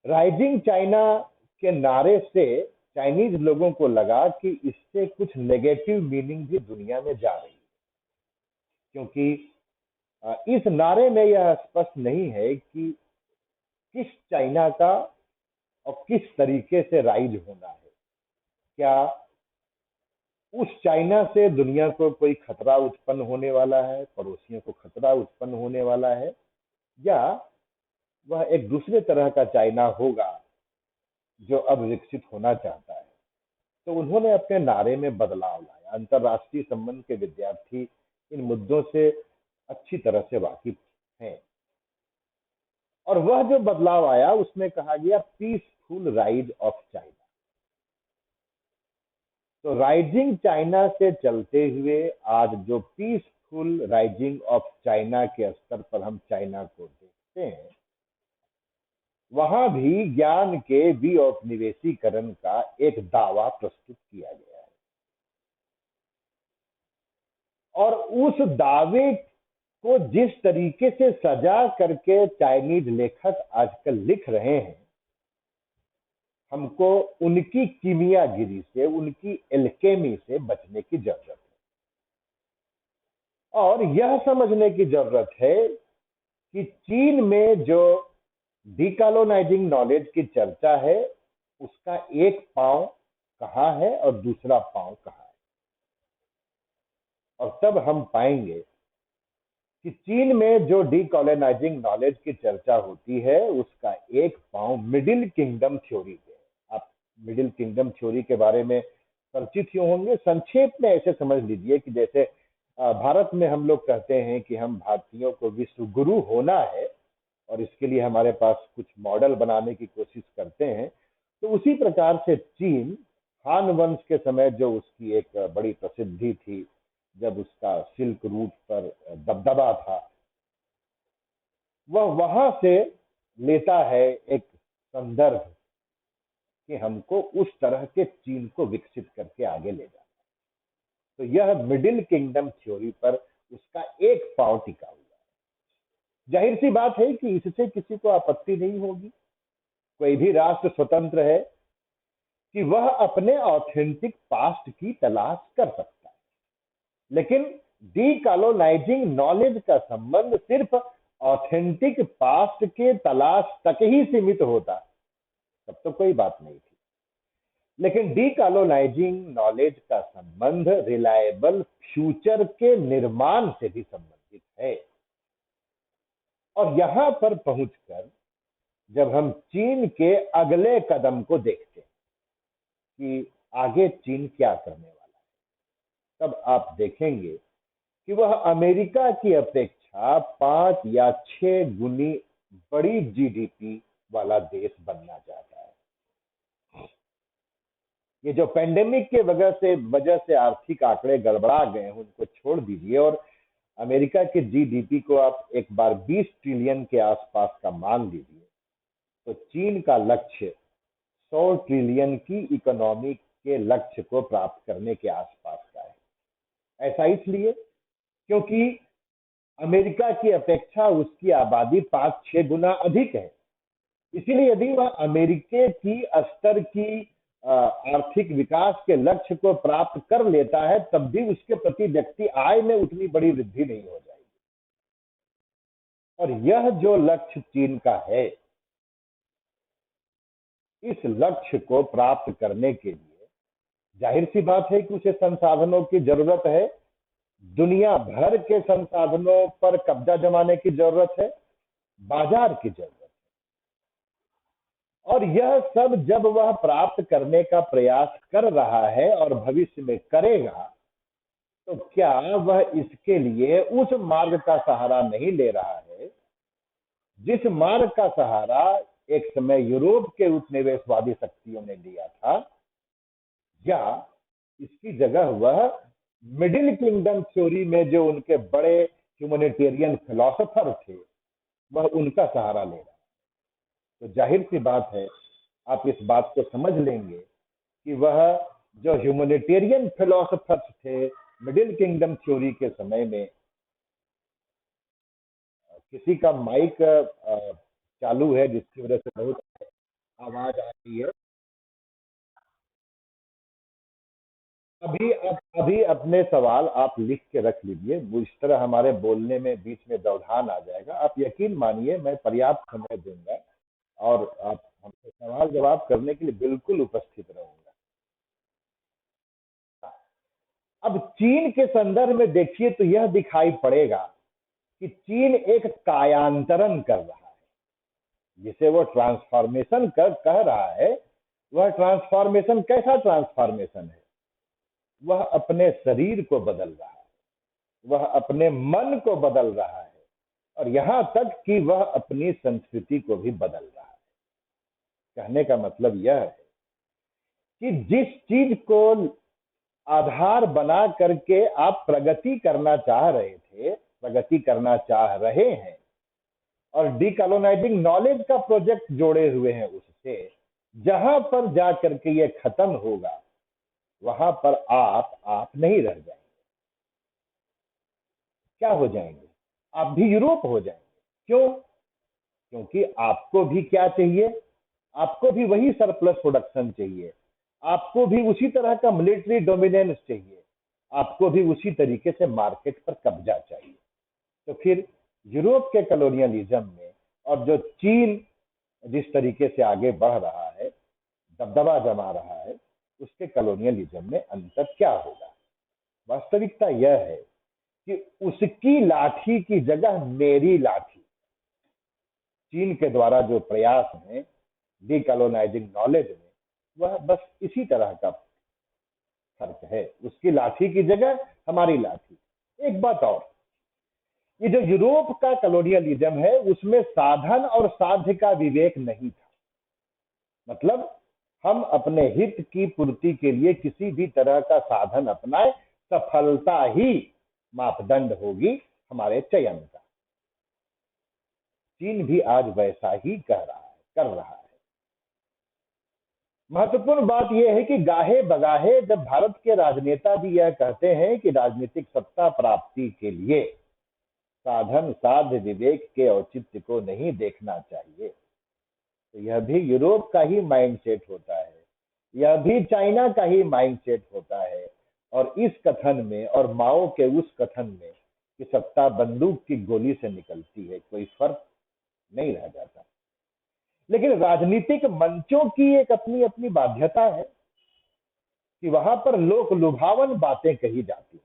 राइजिंग चाइना के नारे से चाइनीज लोगों को लगा कि इससे कुछ नेगेटिव मीनिंग भी दुनिया में जा रही है, क्योंकि इस नारे में यह स्पष्ट नहीं है कि किस चाइना का और किस तरीके से राइज होना है। क्या उस चाइना से दुनिया को कोई खतरा उत्पन्न होने वाला है, पड़ोसियों को खतरा उत्पन्न होने वाला है, या वह एक दूसरे तरह का चाइना होगा जो अब विकसित होना चाहता है। तो उन्होंने अपने नारे में बदलाव लाया। अंतर्राष्ट्रीय संबंध के विद्यार्थी इन मुद्दों से अच्छी तरह से वाकिफ हैं, और वह जो बदलाव आया उसमें कहा गया पीसफुल राइज ऑफ चाइना। तो राइजिंग चाइना से चलते हुए आज जो पीसफुल राइजिंग ऑफ चाइना के स्तर पर हम चाइना को देखते हैं, वहां भी ज्ञान के विऔपनिवेशीकरण का एक दावा प्रस्तुत किया गया है, और उस दावे को जिस तरीके से सजा करके चाइनीज लेखक आजकल लिख रहे हैं, हमको उनकी कीमियागिरी से, उनकी एल्केमी से बचने की जरूरत है, और यह समझने की जरूरत है कि चीन में जो डीकॉलोनाइजिंग नॉलेज की चर्चा है उसका एक पांव कहां है और दूसरा पांव कहां है। और तब हम पाएंगे कि चीन में जो डीकॉलोनाइजिंग नॉलेज की चर्चा होती है उसका एक पांव मिडिल किंगडम थ्योरी पे है। आप मिडिल किंगडम थ्योरी के बारे में परिचित ही होंगे। संक्षेप में ऐसे समझ लीजिए कि जैसे भारत में हम लोग कहते हैं कि हम भारतीयों को विश्व गुरु होना है और इसके लिए हमारे पास कुछ मॉडल बनाने की कोशिश करते हैं, तो उसी प्रकार से चीन हान वंश के समय जो उसकी एक बड़ी प्रसिद्धि थी, जब उसका सिल्क रूट पर दबदबा था, वह वहां से लेता है एक संदर्भ कि हमको उस तरह के चीन को विकसित करके आगे ले जाना। तो यह मिडिल किंगडम थ्योरी पर उसका एक पांव टिका हुआ है। जाहिर सी बात है कि इससे किसी को आपत्ति नहीं होगी। कोई भी राष्ट्र स्वतंत्र है कि वह अपने ऑथेंटिक पास्ट की तलाश कर सकता है, लेकिन डीकॉलोनाइजिंग नॉलेज का संबंध सिर्फ ऑथेंटिक पास्ट के तलाश तक ही सीमित होता, तब तो कोई बात नहीं थी। लेकिन डीकॉलोनाइजिंग नॉलेज का संबंध रिलायबल फ्यूचर के निर्माण से भी संबंधित है। और यहां पर पहुंचकर जब हम चीन के अगले कदम को देखते हैं कि आगे चीन क्या करने वाला है, तब आप देखेंगे कि वह अमेरिका की अपेक्षा 5 या 6 गुनी बड़ी जीडीपी वाला देश बनना चाहता है। ये जो पेंडेमिक के वजह से आर्थिक आंकड़े गड़बड़ा गए हैं उनको छोड़ दीजिए, और अमेरिका के जीडीपी को आप एक बार 20 ट्रिलियन के आसपास का मान लीजिए, तो चीन का लक्ष्य 100 ट्रिलियन की इकोनॉमी के लक्ष्य को प्राप्त करने के आसपास का है। ऐसा इसलिए क्योंकि अमेरिका की अपेक्षा उसकी आबादी 5-6 गुना अधिक है। इसीलिए यदि वह अमेरिका की स्तर की आर्थिक विकास के लक्ष्य को प्राप्त कर लेता है, तब भी उसके प्रति व्यक्ति आय में उतनी बड़ी वृद्धि नहीं हो जाएगी। और यह जो लक्ष्य चीन का है, इस लक्ष्य को प्राप्त करने के लिए जाहिर सी बात है कि उसे संसाधनों की जरूरत है। दुनिया भर के संसाधनों पर कब्जा जमाने की जरूरत है, बाजार की जरूरत है। और यह सब जब वह प्राप्त करने का प्रयास कर रहा है और भविष्य में करेगा, तो क्या वह इसके लिए उस मार्ग का सहारा नहीं ले रहा है जिस मार्ग का सहारा एक समय यूरोप के उपनिवेशवादी शक्तियों ने लिया था, या इसकी जगह वह मिडिल किंगडम थ्योरी में जो उनके बड़े ह्यूमैनिटेरियन फिलोसोफर थे, वह उनका सहारा ले रहा है। तो जाहिर सी बात है, आप इस बात को समझ लेंगे कि वह जो ह्यूमैनिटेरियन फिलोसोफर्स थे मिडिल किंगडम थ्योरी के समय में, किसी का माइक चालू है जिसकी वजह से बहुत आवाज आ रही है। अभी अपने सवाल आप लिख के रख लीजिए, वो इस तरह हमारे बोलने में बीच में व्यवधान आ जाएगा। आप यकीन मानिए मैं पर्याप्त समय दूंगा और आप हमसे सवाल जवाब करने के लिए बिल्कुल उपस्थित रहूंगा। अब चीन के संदर्भ में देखिए तो यह दिखाई पड़ेगा कि चीन एक कायांतरण कर रहा है, जिसे वो ट्रांसफॉर्मेशन कह रहा है। वह ट्रांसफॉर्मेशन कैसा ट्रांसफॉर्मेशन है? वह अपने शरीर को बदल रहा है, वह अपने मन को बदल रहा है, और यहां तक कि वह अपनी संस्कृति को भी बदल रहा है। कहने का मतलब यह है कि जिस चीज को आधार बना करके आप प्रगति करना चाह रहे थे, प्रगति करना चाह रहे हैं, और डीकॉलोनाइजिंग नॉलेज का प्रोजेक्ट जोड़े हुए हैं उससे, जहां पर जाकर के ये खत्म होगा, वहां पर आप नहीं रह जाएंगे। क्या हो जाएंगे? आप भी यूरोप हो जाएंगे। क्यों? क्योंकि आपको भी क्या चाहिए? आपको भी वही सरप्लस प्रोडक्शन चाहिए, आपको भी उसी तरह का मिलिट्री डोमिनेंस चाहिए, आपको भी उसी तरीके से मार्केट पर कब्जा चाहिए। तो फिर यूरोप के कॉलोनियलिज्म में और जो चीन जिस तरीके से आगे बढ़ रहा है, दबदबा जमा रहा है, उसके कॉलोनियलिज्म में अंतर क्या होगा? वास्तविकता यह है कि उसकी लाठी की जगह मेरी लाठी, चीन के द्वारा जो प्रयास है डीकॉलोनाइजिंग नॉलेज में, वह बस इसी तरह का फर्क है। उसकी लाठी की जगह हमारी लाठी। एक बात और, ये जो यूरोप का कॉलोनियलिज्म है उसमें साधन और साध्य का विवेक नहीं था। मतलब हम अपने हित की पूर्ति के लिए किसी भी तरह का साधन अपनाए, सफलता ही मापदंड होगी हमारे चयन का। चीन भी आज वैसा ही कर रहा है। महत्वपूर्ण बात यह है कि गाहे बगाहे जब भारत के राजनेता भी यह कहते हैं कि राजनीतिक सत्ता प्राप्ति के लिए साधन साध्य विवेक के औचित्य को नहीं देखना चाहिए, तो यह भी यूरोप का ही माइंडसेट होता है, यह भी चाइना का ही माइंडसेट होता है। और इस कथन में और माओ के उस कथन में कि सत्ता बंदूक की गोली से निकलती है, कोई फर्क नहीं रह जाता। लेकिन राजनीतिक मंचों की एक अपनी अपनी बाध्यता है कि वहां पर लोक लुभावन बातें कही जाती हैं।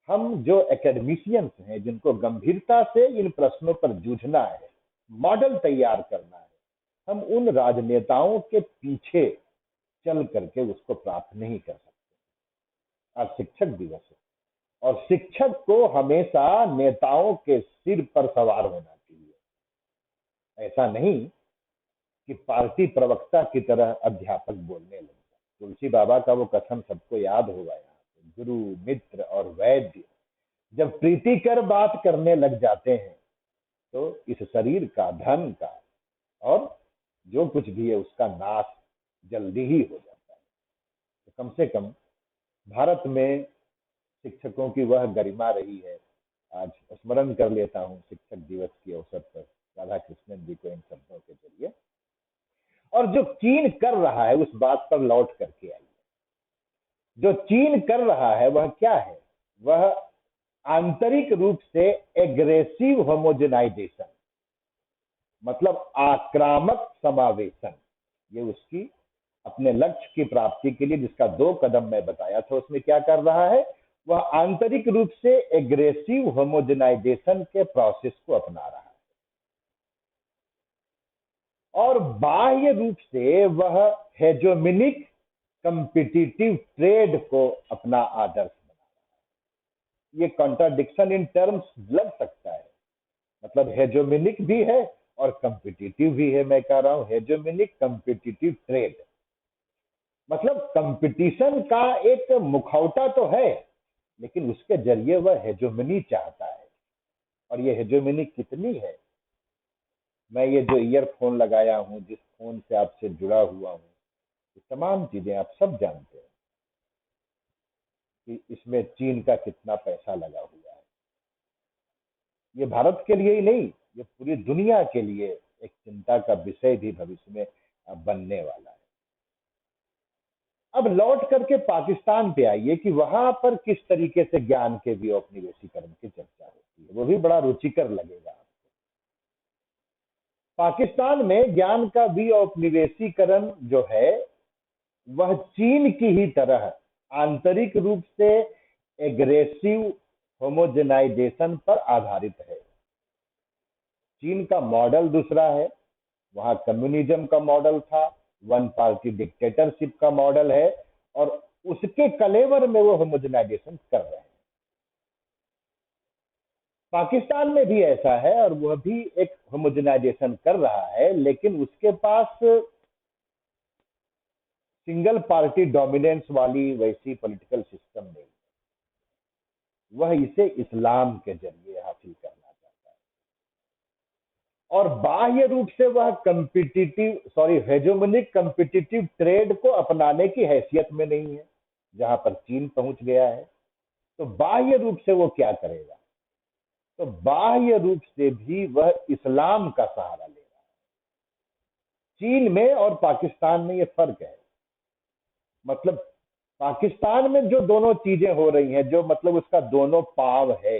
हम जो एकेडमिशियंस हैं, जिनको गंभीरता से इन प्रश्नों पर जूझना है, मॉडल तैयार करना है, हम उन राजनेताओं के पीछे चल करके उसको प्राप्त नहीं कर सकते। आज शिक्षक दिवस है और शिक्षक को हमेशा नेताओं के सिर पर सवार होना चाहिए। ऐसा नहीं कि पार्टी प्रवक्ता की तरह अध्यापक बोलने लग जाए। तुलसी बाबा का वो कथन सबको याद होगा, यहाँ पे गुरु मित्र और वैद्य जब प्रीति कर बात करने लग जाते हैं तो इस शरीर का, धन का और जो कुछ भी है उसका नाश जल्दी ही हो जाता है। तो कम से कम भारत में शिक्षकों की वह गरिमा रही है। आज स्मरण कर लेता हूँ शिक्षक दिवस के अवसर पर राधा कृष्णन जी को इन शब्दों के जरिए। और जो चीन कर रहा है उस बात पर लौट करके आइए। जो चीन कर रहा है वह क्या है? वह आंतरिक रूप से एग्रेसिव होमोजेनाइजेशन, मतलब आक्रामक समावेशन, ये उसकी अपने लक्ष्य की प्राप्ति के लिए जिसका 2 कदम मैं बताया था, उसमें क्या कर रहा है? वह आंतरिक रूप से एग्रेसिव होमोजेनाइजेशन के प्रोसेस को अपना रहा है और बाह्य रूप से वह हेजोमिनिक कंपिटिटिव ट्रेड को अपना आदर्श बना रहा है। ये कॉन्ट्राडिक्शन इन टर्म्स लग सकता है, मतलब हेजोमिनिक भी है और कंपिटिटिव भी है। मैं कह रहा हूं हेजोमिनिक कंपिटिटिव ट्रेड, मतलब कंपटीशन का एक मुखौटा तो है लेकिन उसके जरिए वह हेजोमिनी चाहता है। और ये हेजोमिनी कितनी है? मैं ये जो ईयरफोन लगाया हूं, जिस फोन से आपसे जुड़ा हुआ हूं, ये तमाम चीजें आप सब जानते हैं कि इसमें चीन का कितना पैसा लगा हुआ है। ये भारत के लिए ही नहीं, ये पूरी दुनिया के लिए एक चिंता का विषय भी भविष्य में बनने वाला है। अब लौट करके पाकिस्तान पे आइए कि वहां पर किस तरीके से ज्ञान के भी औपनिवेशीकरण की चर्चा होती है, वो भी बड़ा रुचिकर लगेगा आपको। पाकिस्तान में ज्ञान का भी औपनिवेशीकरण जो है वह चीन की ही तरह आंतरिक रूप से एग्रेसिव होमोजेनाइजेशन पर आधारित है। चीन का मॉडल दूसरा है, वहां कम्युनिज्म का मॉडल था, वन पार्टी डिक्टेटरशिप का मॉडल है और उसके कलेवर में वो होमोजेनाइजेशन कर रहे हैं। पाकिस्तान में भी ऐसा है और वह भी एक होमोजेनाइजेशन कर रहा है, लेकिन उसके पास सिंगल पार्टी डोमिनेंस वाली वैसी पॉलिटिकल सिस्टम नहीं, वह इसे इस्लाम के जरिए हासिल करना चाहता है। और बाह्य रूप से वह हेजोमोनिक कम्पिटिटिव ट्रेड को अपनाने की हैसियत में नहीं है जहां पर चीन पहुंच गया है। तो बाह्य रूप से वो क्या करेगा? तो बाह्य रूप से भी वह इस्लाम का सहारा ले रहा है। चीन में और पाकिस्तान में ये फर्क है। मतलब पाकिस्तान में जो दोनों चीजें हो रही हैं, जो मतलब उसका दोनों पांव है,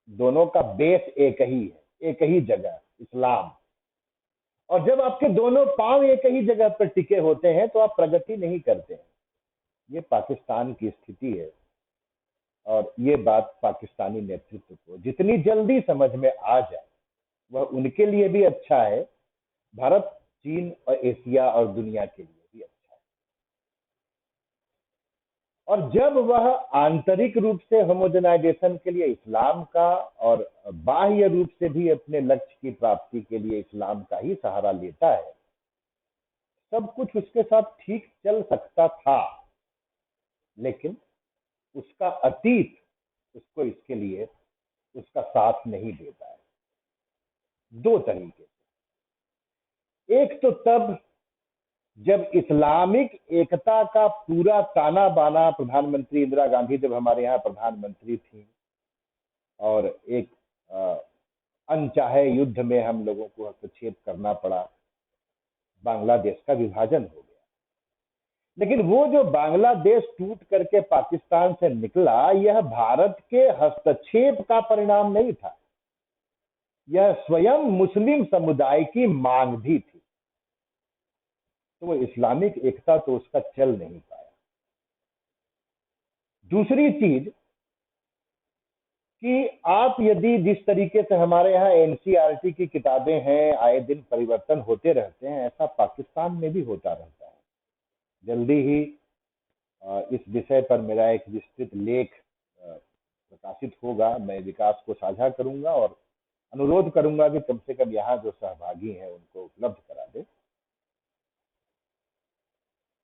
दोनों का बेस एक ही है, एक ही जगह, इस्लाम। और जब आपके दोनों पांव एक ही जगह पर टिके होते हैं तो आप प्रगति नहीं करते हैं। ये पाकिस्तान की स्थिति है और ये बात पाकिस्तानी नेतृत्व को जितनी जल्दी समझ में आ जाए वह उनके लिए भी अच्छा है, भारत, चीन और एशिया और दुनिया के लिए भी अच्छा है। और जब वह आंतरिक रूप से होमोजेनाइजेशन के लिए इस्लाम का और बाह्य रूप से भी अपने लक्ष्य की प्राप्ति के लिए इस्लाम का ही सहारा लेता है, सब कुछ उसके साथ ठीक चल सकता था, लेकिन उसका अतीत उसको इसके लिए उसका साथ नहीं देता है। दो तरीके से। एक तो तब जब इस्लामिक एकता का पूरा ताना बाना, प्रधानमंत्री इंदिरा गांधी जब हमारे यहाँ प्रधानमंत्री थी और एक अनचाहे युद्ध में हम लोगों को हस्तक्षेप करना पड़ा, बांग्लादेश का विभाजन हो गया। लेकिन वो जो बांग्लादेश टूट करके पाकिस्तान से निकला, यह भारत के हस्तक्षेप का परिणाम नहीं था, यह स्वयं मुस्लिम समुदाय की मांग भी थी। तो वो इस्लामिक एकता तो उसका चल नहीं पाया। दूसरी चीज कि आप यदि जिस तरीके से हमारे यहाँ एनसीईआरटी की किताबें हैं, आए दिन परिवर्तन होते रहते हैं, ऐसा पाकिस्तान में भी होता रहता है। जल्दी ही इस विषय पर मेरा एक विस्तृत लेख प्रकाशित होगा, मैं विकास को साझा करूंगा और अनुरोध करूंगा कि कम से कम यहाँ जो सहभागी हैं उनको उपलब्ध करा दे।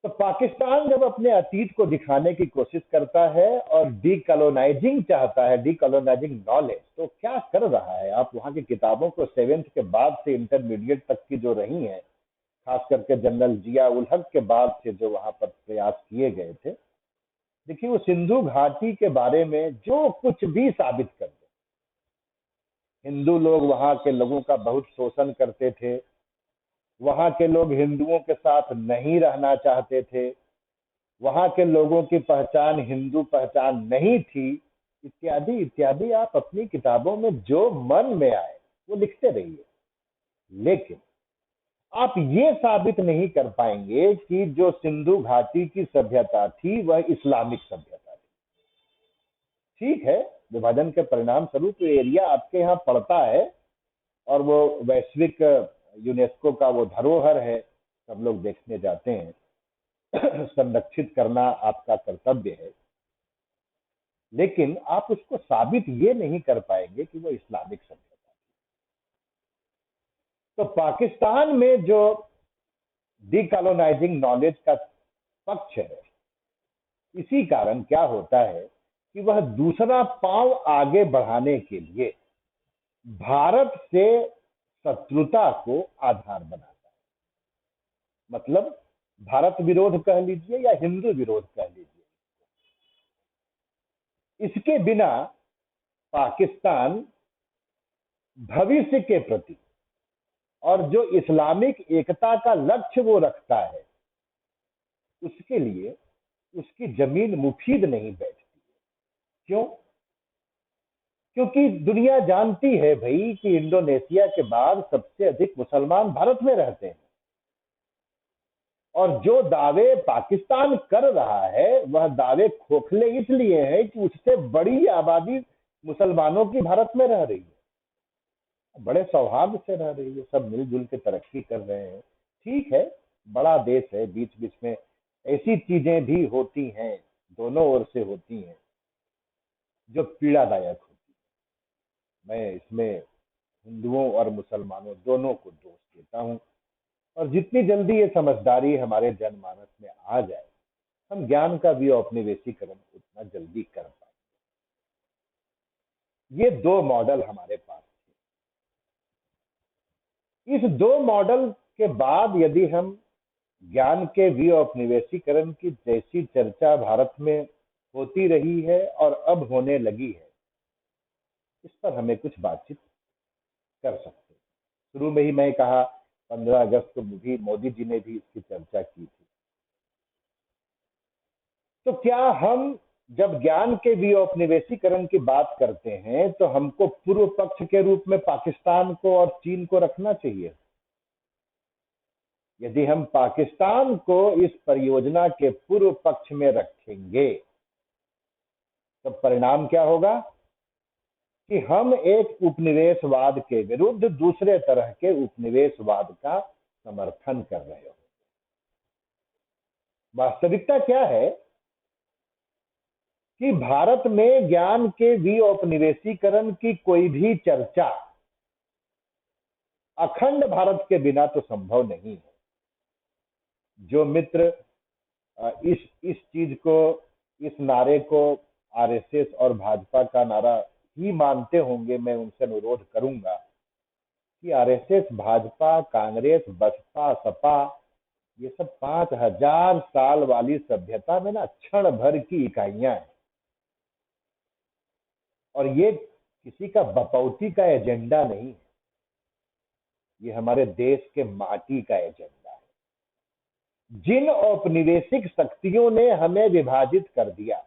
तो पाकिस्तान जब अपने अतीत को दिखाने की कोशिश करता है और डीकॉलोनाइजिंग चाहता है, डीकॉलोनाइजिंग नॉलेज, तो क्या कर रहा है? आप वहां की किताबों को 7th के बाद से इंटरमीडिएट तक की जो रही हैं, खास करके जनरल जिया उल हक के बाद से जो वहां पर प्रयास किए गए थे, देखिए वो सिंधु घाटी के बारे में जो कुछ भी साबित कर दे। हिंदू लोग वहां के लोगों का बहुत शोषण करते थे, वहां के लोग हिंदुओं के साथ नहीं रहना चाहते थे, वहां के लोगों की पहचान हिंदू पहचान नहीं थी, इत्यादि इत्यादि। आप अपनी किताबों में जो मन में आए वो लिखते रहिए, लेकिन आप ये साबित नहीं कर पाएंगे कि जो सिंधु घाटी की सभ्यता थी वह इस्लामिक सभ्यता थी। ठीक है, विभाजन के परिणाम स्वरूप एरिया आपके यहाँ पड़ता है और वो वैश्विक यूनेस्को का वो धरोहर है, सब लोग देखने जाते हैं, संरक्षित करना आपका कर्तव्य है, लेकिन आप उसको साबित ये नहीं कर पाएंगे कि वो इस्लामिक सभ्यता है। तो पाकिस्तान में जो डीकॉलोनाइजिंग नॉलेज का पक्ष है, इसी कारण क्या होता है कि वह दूसरा पांव आगे बढ़ाने के लिए भारत से शत्रुता को आधार बनाता है। मतलब भारत विरोध कह लीजिए या हिंदू विरोध कह लीजिए, इसके बिना पाकिस्तान भविष्य के प्रति और जो इस्लामिक एकता का लक्ष्य वो रखता है, उसके लिए उसकी जमीन मुफीद नहीं बैठती। क्यों? क्योंकि दुनिया जानती है भाई कि इंडोनेशिया के बाद सबसे अधिक मुसलमान भारत में रहते हैं, और जो दावे पाकिस्तान कर रहा है वह दावे खोखले इसलिए हैं कि उससे बड़ी आबादी मुसलमानों की भारत में रह रही है, बड़े सौहार्द से रह रही है, सब मिलजुल के तरक्की कर रहे हैं। ठीक है, बड़ा देश है, बीच बीच में ऐसी चीजें भी होती हैं, दोनों ओर से होती हैं, जो पीड़ादायक होती है। मैं इसमें हिंदुओं और मुसलमानों दोनों को दोष देता हूं, और जितनी जल्दी ये समझदारी हमारे जनमानस में आ जाए, हम ज्ञान का भी औपनिवेशीकरण उतना जल्दी कर पाएंगे। ये दो मॉडल हमारे पास थे। इस दो मॉडल के बाद यदि हम ज्ञान के भी औपनिवेशीकरण की जैसी चर्चा भारत में होती रही है और अब होने लगी है, इस पर हमें कुछ बातचीत कर सकते हैं। शुरू में ही मैं कहा 15 अगस्त को भी मोदी जी ने भी इसकी चर्चा की थी। तो क्या हम जब ज्ञान के भी औपनिवेशीकरण की बात करते हैं तो हमको पूर्व पक्ष के रूप में पाकिस्तान को और चीन को रखना चाहिए? यदि हम पाकिस्तान को इस परियोजना के पूर्व पक्ष में रखेंगे तो परिणाम क्या होगा कि हम एक उपनिवेशवाद के विरुद्ध दूसरे तरह के उपनिवेशवाद का समर्थन कर रहे हो। वास्तविकता क्या है कि भारत में ज्ञान के भी औपनिवेशीकरण की कोई भी चर्चा अखंड भारत के बिना तो संभव नहीं है। जो मित्र इस चीज को, इस नारे को आरएसएस और भाजपा का नारा ही मानते होंगे, मैं उनसे अनुरोध करूंगा कि आरएसएस, भाजपा, कांग्रेस, बसपा, सपा, ये सब 5,000 साल वाली सभ्यता में ना क्षण भर की इकाइयां हैं। और ये किसी का बपौती का एजेंडा नहीं है, ये हमारे देश के माटी का एजेंडा है। जिन औपनिवेशिक शक्तियों ने हमें विभाजित कर दिया,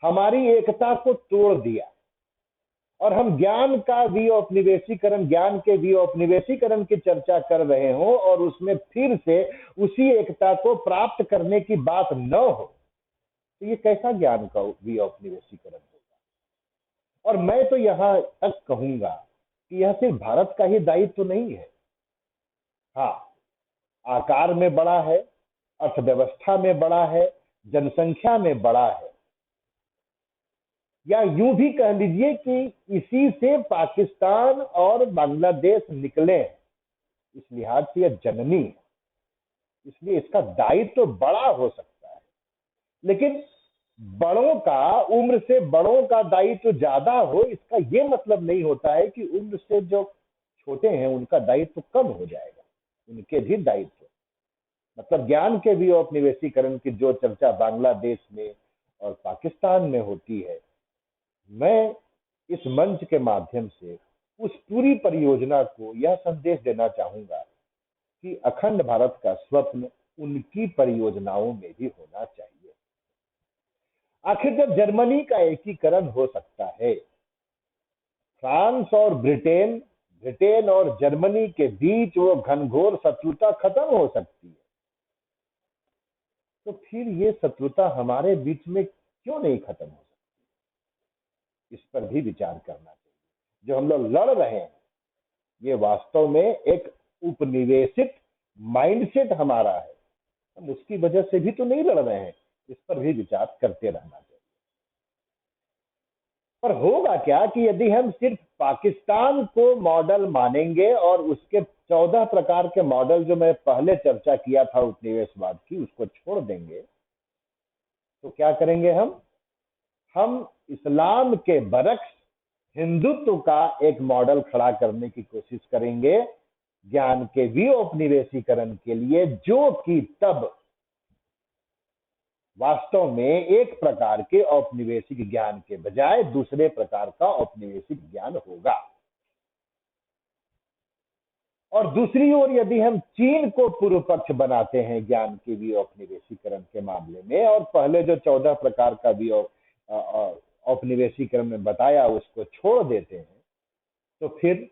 हमारी एकता को तोड़ दिया, और हम ज्ञान के विऔपनिवेशीकरण की चर्चा कर रहे हो और उसमें फिर से उसी एकता को प्राप्त करने की बात न हो, तो ये कैसा ज्ञान का विऔपनिवेशीकरण होगा। और मैं तो यहां तक कहूंगा कि यह सिर्फ भारत का ही दायित्व तो नहीं है। हाँ, आकार में बड़ा है, अर्थव्यवस्था में बड़ा है, जनसंख्या में बड़ा है, या यूं भी कह लीजिए कि इसी से पाकिस्तान और बांग्लादेश निकले, इस लिहाज से यह जननी है, इसलिए इसका दायित्व तो बड़ा हो सकता है। लेकिन उम्र से बड़ों का दायित्व ज्यादा हो, इसका यह मतलब नहीं होता है कि उम्र से जो छोटे हैं उनका दायित्व कम हो जाएगा, उनके भी दायित्व, मतलब ज्ञान के भी औपनिवेशीकरण की जो चर्चा बांग्लादेश में और पाकिस्तान में होती है, मैं इस मंच के माध्यम से उस पूरी परियोजना को यह संदेश देना चाहूंगा कि अखंड भारत का स्वप्न उनकी परियोजनाओं में भी होना चाहिए। आखिर जब जर्मनी का एकीकरण हो सकता है, फ्रांस और ब्रिटेन और जर्मनी के बीच वो घनघोर शत्रुता खत्म हो सकती है, तो फिर ये शत्रुता हमारे बीच में क्यों नहीं खत्म हो सकती, इस पर भी विचार करना चाहिए। जो हम लोग लड़ रहे हैं, ये वास्तव में एक उपनिवेशित माइंडसेट हमारा है, हम उसकी वजह से भी तो नहीं लड़ रहे हैं, इस पर भी विचार करते रहना चाहिए। पर होगा क्या कि यदि हम सिर्फ पाकिस्तान को मॉडल मानेंगे और उसके 14 प्रकार के मॉडल जो मैं पहले चर्चा किया था उपनिवेशवाद की, उसको छोड़ देंगे, तो क्या करेंगे हम इस्लाम के बरक्स हिंदुत्व का एक मॉडल खड़ा करने की कोशिश करेंगे ज्ञान के विऔपनिवेशीकरण के लिए, जो कि तब वास्तव में एक प्रकार के औपनिवेशिक ज्ञान के बजाय दूसरे प्रकार का औपनिवेशिक ज्ञान होगा। और दूसरी ओर यदि हम चीन को पूर्व पक्ष बनाते हैं ज्ञान के विऔपनिवेशीकरण के मामले में, और पहले जो 14 प्रकार का औपनिवेशीकरण में बताया उसको छोड़ देते हैं, तो फिर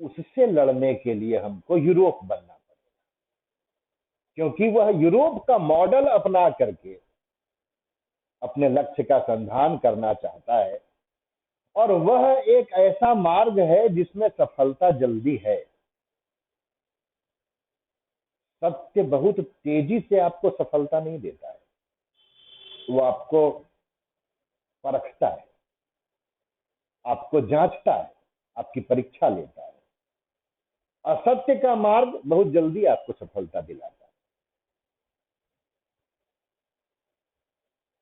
उससे लड़ने के लिए हमको यूरोप बनना पड़ेगा, क्योंकि वह यूरोप का मॉडल अपना करके अपने लक्ष्य का संधान करना चाहता है, और वह एक ऐसा मार्ग है जिसमें सफलता जल्दी है। सत्य बहुत तेजी से आपको सफलता नहीं देता है, वो आपको परखता है, आपको जांचता है, आपकी परीक्षा लेता है। असत्य का मार्ग बहुत जल्दी आपको सफलता दिलाता है।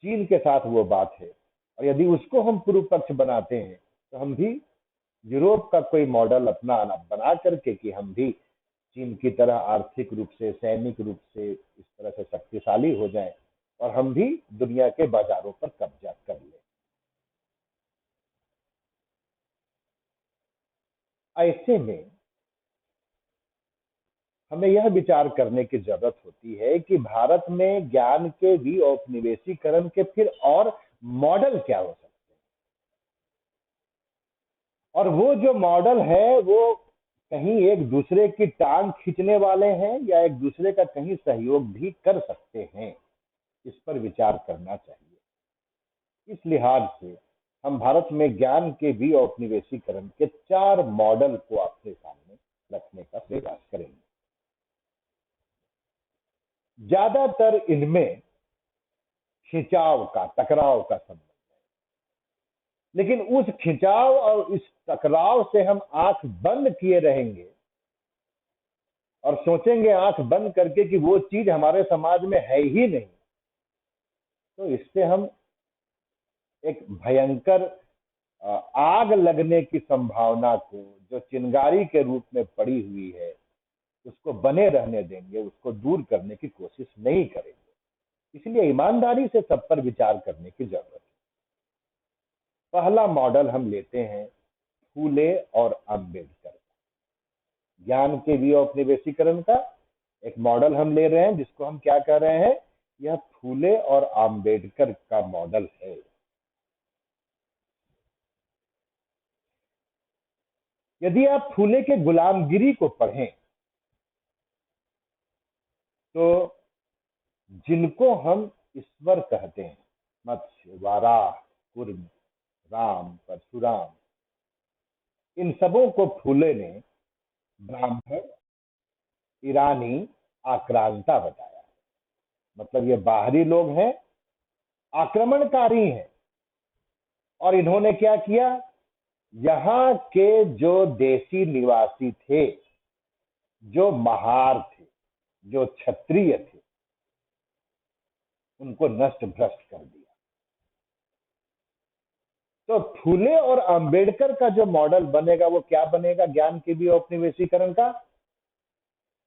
चीन के साथ वो बात है, और यदि उसको हम पूर्व पक्ष बनाते हैं तो हम भी यूरोप का कोई मॉडल अपना बना करके कि हम भी चीन की तरह आर्थिक रूप से, सैनिक रूप से इस तरह से शक्तिशाली हो जाएं और हम भी दुनिया के बाजारों पर कब्जा कर लें। ऐसे में हमें यह विचार करने की जरूरत होती है कि भारत में ज्ञान के विऔपनिवेशीकरण के फिर और मॉडल क्या हो सकते हैं, और वो जो मॉडल है वो कहीं एक दूसरे की टांग खींचने वाले हैं या एक दूसरे का कहीं सहयोग भी कर सकते हैं, इस पर विचार करना चाहिए। इस लिहाज से हम भारत में ज्ञान के विऔपनिवेशीकरण के 4 मॉडल को आपके सामने रखने का प्रयास करेंगे। ज्यादातर इनमें खिंचाव का, टकराव का संबंध है, लेकिन उस खिंचाव और इस टकराव से हम आंख बंद किए रहेंगे और सोचेंगे आंख बंद करके कि वो चीज हमारे समाज में है ही नहीं, तो इससे हम एक भयंकर आग लगने की संभावना को जो चिंगारी के रूप में पड़ी हुई है उसको बने रहने देंगे, उसको दूर करने की कोशिश नहीं करेंगे। इसलिए ईमानदारी से सब पर विचार करने की जरूरत है। पहला मॉडल हम लेते हैं फूले और अम्बेडकर, ज्ञान के लिए औपनिवेशीकरण का एक मॉडल हम ले रहे हैं, जिसको हम क्या कह रहे हैं, यह फूले और अम्बेडकर का मॉडल है। यदि आप फूले के गुलामगिरी को पढ़ें तो जिनको हम ईश्वर कहते हैं, मत्स्य, वाराह, कूर्म, राम, परशुराम, इन सबों को फूले ने ब्राह्मण, ईरानी, आक्रांता बताया। मतलब ये बाहरी लोग हैं, आक्रमणकारी हैं। और इन्होंने क्या किया, यहाँ के जो देसी निवासी थे, जो महार थे, जो क्षत्रिय थे, उनको नष्ट भ्रष्ट कर दिया। तो फूले और अंबेडकर का जो मॉडल बनेगा वो क्या बनेगा, ज्ञान के भी औपनिवेशीकरण का।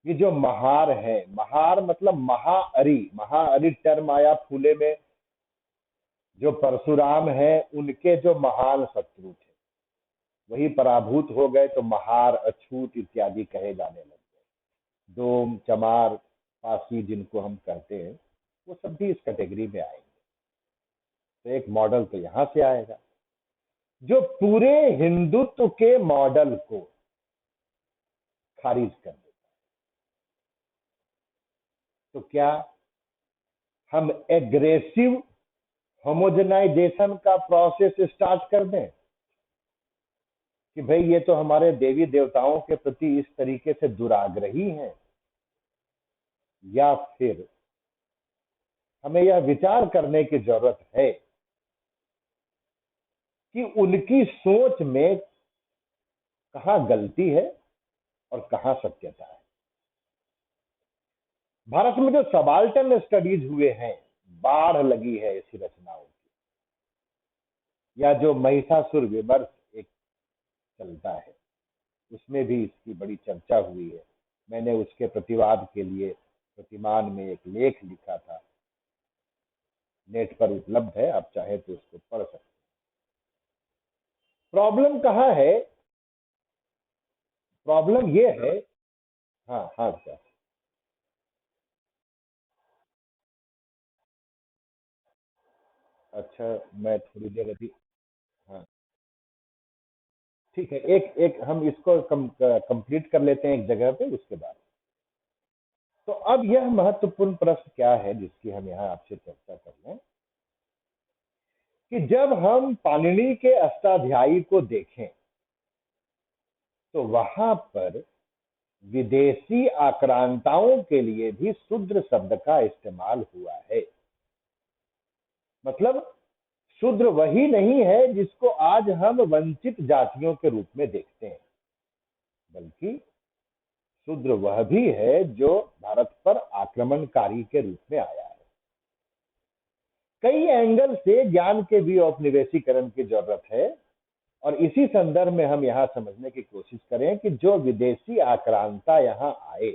ये जो महार है, महार मतलब महाअरि, महाअरि टर्म आया फूले में। जो परशुराम है उनके जो महान शत्रु थे वही पराभूत हो गए, तो महार, अछूत इत्यादि कहे जाने लगे। डोम, चमार, पासी जिनको हम कहते हैं, वो सब भी इस कैटेगरी में आएंगे। तो एक मॉडल तो यहां से आएगा जो पूरे हिंदुत्व के मॉडल को खारिज कर देता है। तो क्या हम एग्रेसिव होमोजेनाइजेशन का प्रोसेस स्टार्ट कर दें कि भाई ये तो हमारे देवी देवताओं के प्रति इस तरीके से दुराग्रही हैं, या फिर हमें यह विचार करने की जरूरत है कि उनकी सोच में कहां गलती है और कहां सत्यता है। भारत में जो सबाल्टर्न स्टडीज हुए हैं, बाढ़ लगी है ऐसी रचनाओं की, या जो महिषासुर विमर्श एक चलता है, उसमें भी इसकी बड़ी चर्चा हुई है। मैंने उसके प्रतिवाद के लिए प्रतिमान में एक लेख लिखा था, नेट पर उपलब्ध है, आप चाहे तो उसको पढ़ सकते हैं। प्रॉब्लम कहाँ है, प्रॉब्लम ये है। हाँ हाँ सर। अच्छा, मैं थोड़ी देर अभी, हाँ ठीक है, एक एक हम इसको कंप्लीट कर लेते हैं एक जगह पे, उसके बाद। तो अब यह महत्वपूर्ण प्रश्न क्या है जिसकी हम यहाँ आपसे चर्चा कर रहे हैं, कि जब हम पाणिनि के अष्टाध्यायी को देखें तो वहां पर विदेशी आक्रांताओं के लिए भी शूद्र शब्द का इस्तेमाल हुआ है। मतलब शूद्र वही नहीं है जिसको आज हम वंचित जातियों के रूप में देखते हैं, बल्कि शूद्र वह भी है जो भारत पर आक्रमणकारी के रूप में आया है। कई एंगल से ज्ञान के भी औपनिवेशीकरण की जरूरत है। और इसी संदर्भ में हम यहां समझने की कोशिश करें कि जो विदेशी आक्रांता यहां आए,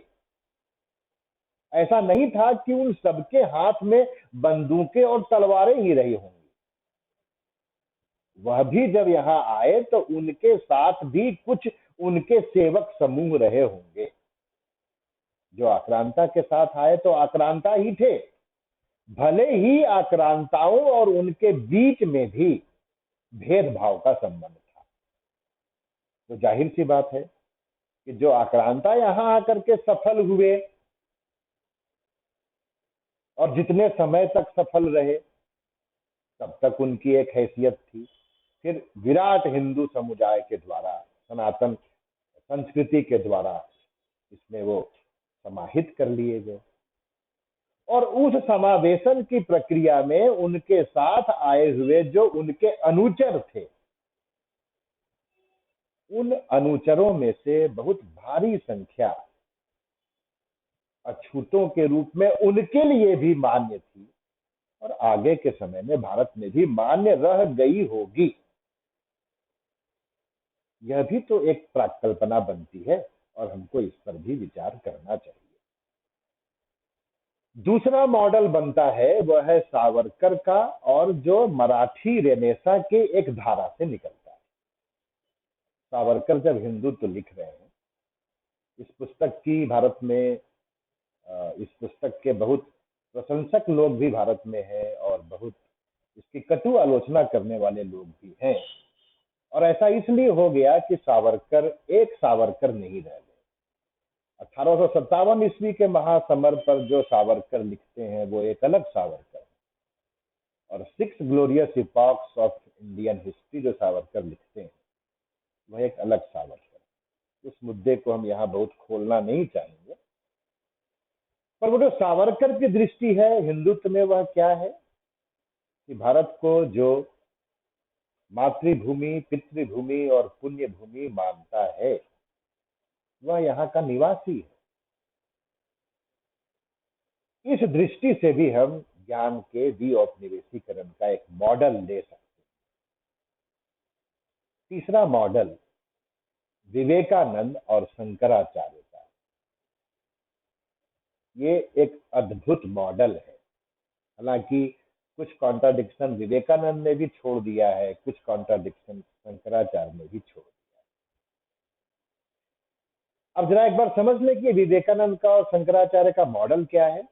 ऐसा नहीं था कि उन सबके हाथ में बंदूकें और तलवारें ही रही होंगी। वह भी जब यहां आए तो उनके साथ भी कुछ उनके सेवक समूह रहे होंगे। जो आक्रांता के साथ आए तो आक्रांता ही थे, भले ही आक्रांताओं और उनके बीच में भी भेदभाव का संबंध था। तो जाहिर सी बात है कि जो आक्रांता यहां आकर के सफल हुए और जितने समय तक सफल रहे, तब तक उनकी एक हैसियत थी। फिर विराट हिंदू समुदाय के द्वारा, सनातन संस्कृति के द्वारा इसमें वो समाहित कर लिए गए, और उस समावेशन की प्रक्रिया में उनके साथ आए हुए जो उनके अनुचर थे, उन अनुचरों में से बहुत भारी संख्या अछूतों के रूप में उनके लिए भी मान्य थी, और आगे के समय में भारत में भी मान्य रह गई होगी। यह भी तो एक प्राकल्पना बनती है और हमको इस पर भी विचार करना चाहिए। दूसरा मॉडल बनता है वह है सावरकर का, और जो मराठी रेनेसा के एक धारा से निकलता है। सावरकर जब हिंदुत्व लिख रहे हैं, इस पुस्तक की भारत में इस पुस्तक के बहुत प्रशंसक लोग भी भारत में हैं और बहुत इसकी कटु आलोचना करने वाले लोग भी हैं। और ऐसा इसलिए हो गया कि सावरकर एक सावरकर नहीं रह गए। 1857 ईस्वी के महासमर पर जो सावरकर लिखते हैं वो एक अलग सावरकर है, और 6 glorious epochs of Indian history जो सावरकर लिखते हैं वह एक अलग सावरकर है। उस मुद्दे को हम यहाँ बहुत खोलना नहीं चाहेंगे, पर वो जो सावरकर की दृष्टि है हिंदुत्व में वह क्या है कि भारत को जो मातृभूमि, पितृभूमि और पुण्य भूमि मानता है वह यहाँ का निवासी है। इस दृष्टि से भी हम ज्ञान के विऔपनिवेशीकरण का एक मॉडल ले सकते हैं। तीसरा मॉडल विवेकानंद और शंकराचार्य का, ये एक अद्भुत मॉडल है। हालांकि कुछ कॉन्ट्राडिक्शन विवेकानंद ने भी छोड़ दिया है, कुछ कॉन्ट्राडिक्शन शंकराचार्य ने भी छोड़ दिया है। अब जरा एक बार समझ लें कि विवेकानंद का और शंकराचार्य का मॉडल क्या है।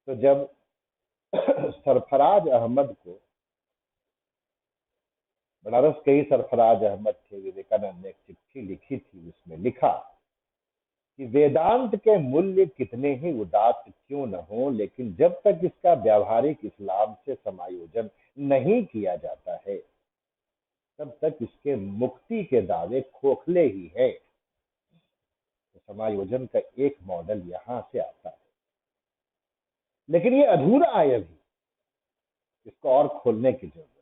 तो जब सरफराज अहमद को, बनारस के ही सरफराज अहमद थे, विवेकानंद ने एक चिट्ठी लिखी थी, उसमें लिखा कि वेदांत के मूल्य कितने ही उदात्त क्यों न हो, लेकिन जब तक इसका व्यावहारिक इस्लाम से समायोजन नहीं किया जाता है तब तक इसके मुक्ति के दावे खोखले ही है। तो समायोजन का एक मॉडल यहां से आता है, लेकिन ये अधूरा है, अभी इसको और खोलने की जरूरत है।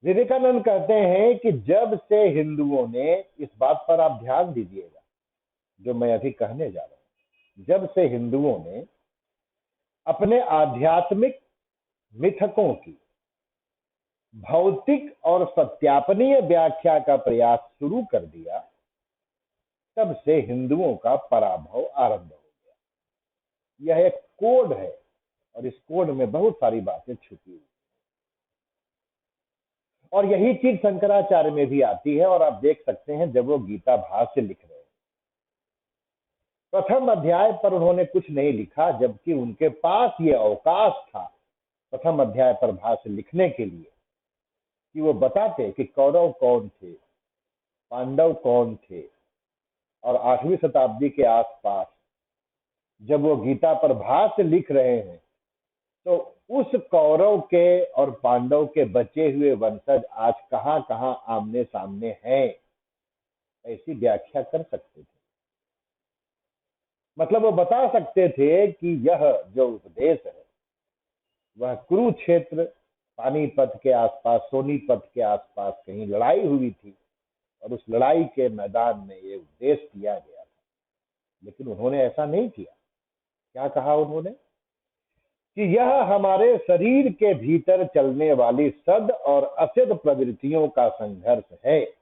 विवेकानंद कहते हैं कि जब से हिंदुओं ने, इस बात पर आप ध्यान दीजिएगा जो मैं अभी कहने जा रहा हूं, जब से हिंदुओं ने अपने आध्यात्मिक मिथकों की भौतिक और सत्यापनीय व्याख्या का प्रयास शुरू कर दिया, तब से हिंदुओं का पराभव आरंभ हो गया। यह एक कोड है और इस कोड में बहुत सारी बातें छुपी हुई, और यही चीज शंकराचार्य में भी आती है। और आप देख सकते हैं जब वो गीता भाष्य लिख रहे हैं, प्रथम अध्याय पर उन्होंने कुछ नहीं लिखा, जबकि उनके पास ये अवकाश था प्रथम अध्याय पर भाष्य लिखने के लिए कि वो बताते कि कौरव कौन थे, पांडव कौन थे। और 8वीं शताब्दी के आसपास जब वो गीता पर भाष्य लिख रहे हैं तो उस कौरव के और पांडव के बचे हुए वंशज आज कहां कहां आमने सामने हैं, ऐसी व्याख्या कर सकते थे। मतलब वो बता सकते थे कि यह जो उपदेश है वह कुरुक्षेत्र, पानीपत के आसपास, सोनीपत के आसपास कहीं लड़ाई हुई थी और उस लड़ाई के मैदान में ये उपदेश दिया गया था। लेकिन उन्होंने ऐसा नहीं किया। क्या कहा उन्होंने कि यह हमारे शरीर के भीतर चलने वाली सद और असद प्रवृत्तियों का संघर्ष है,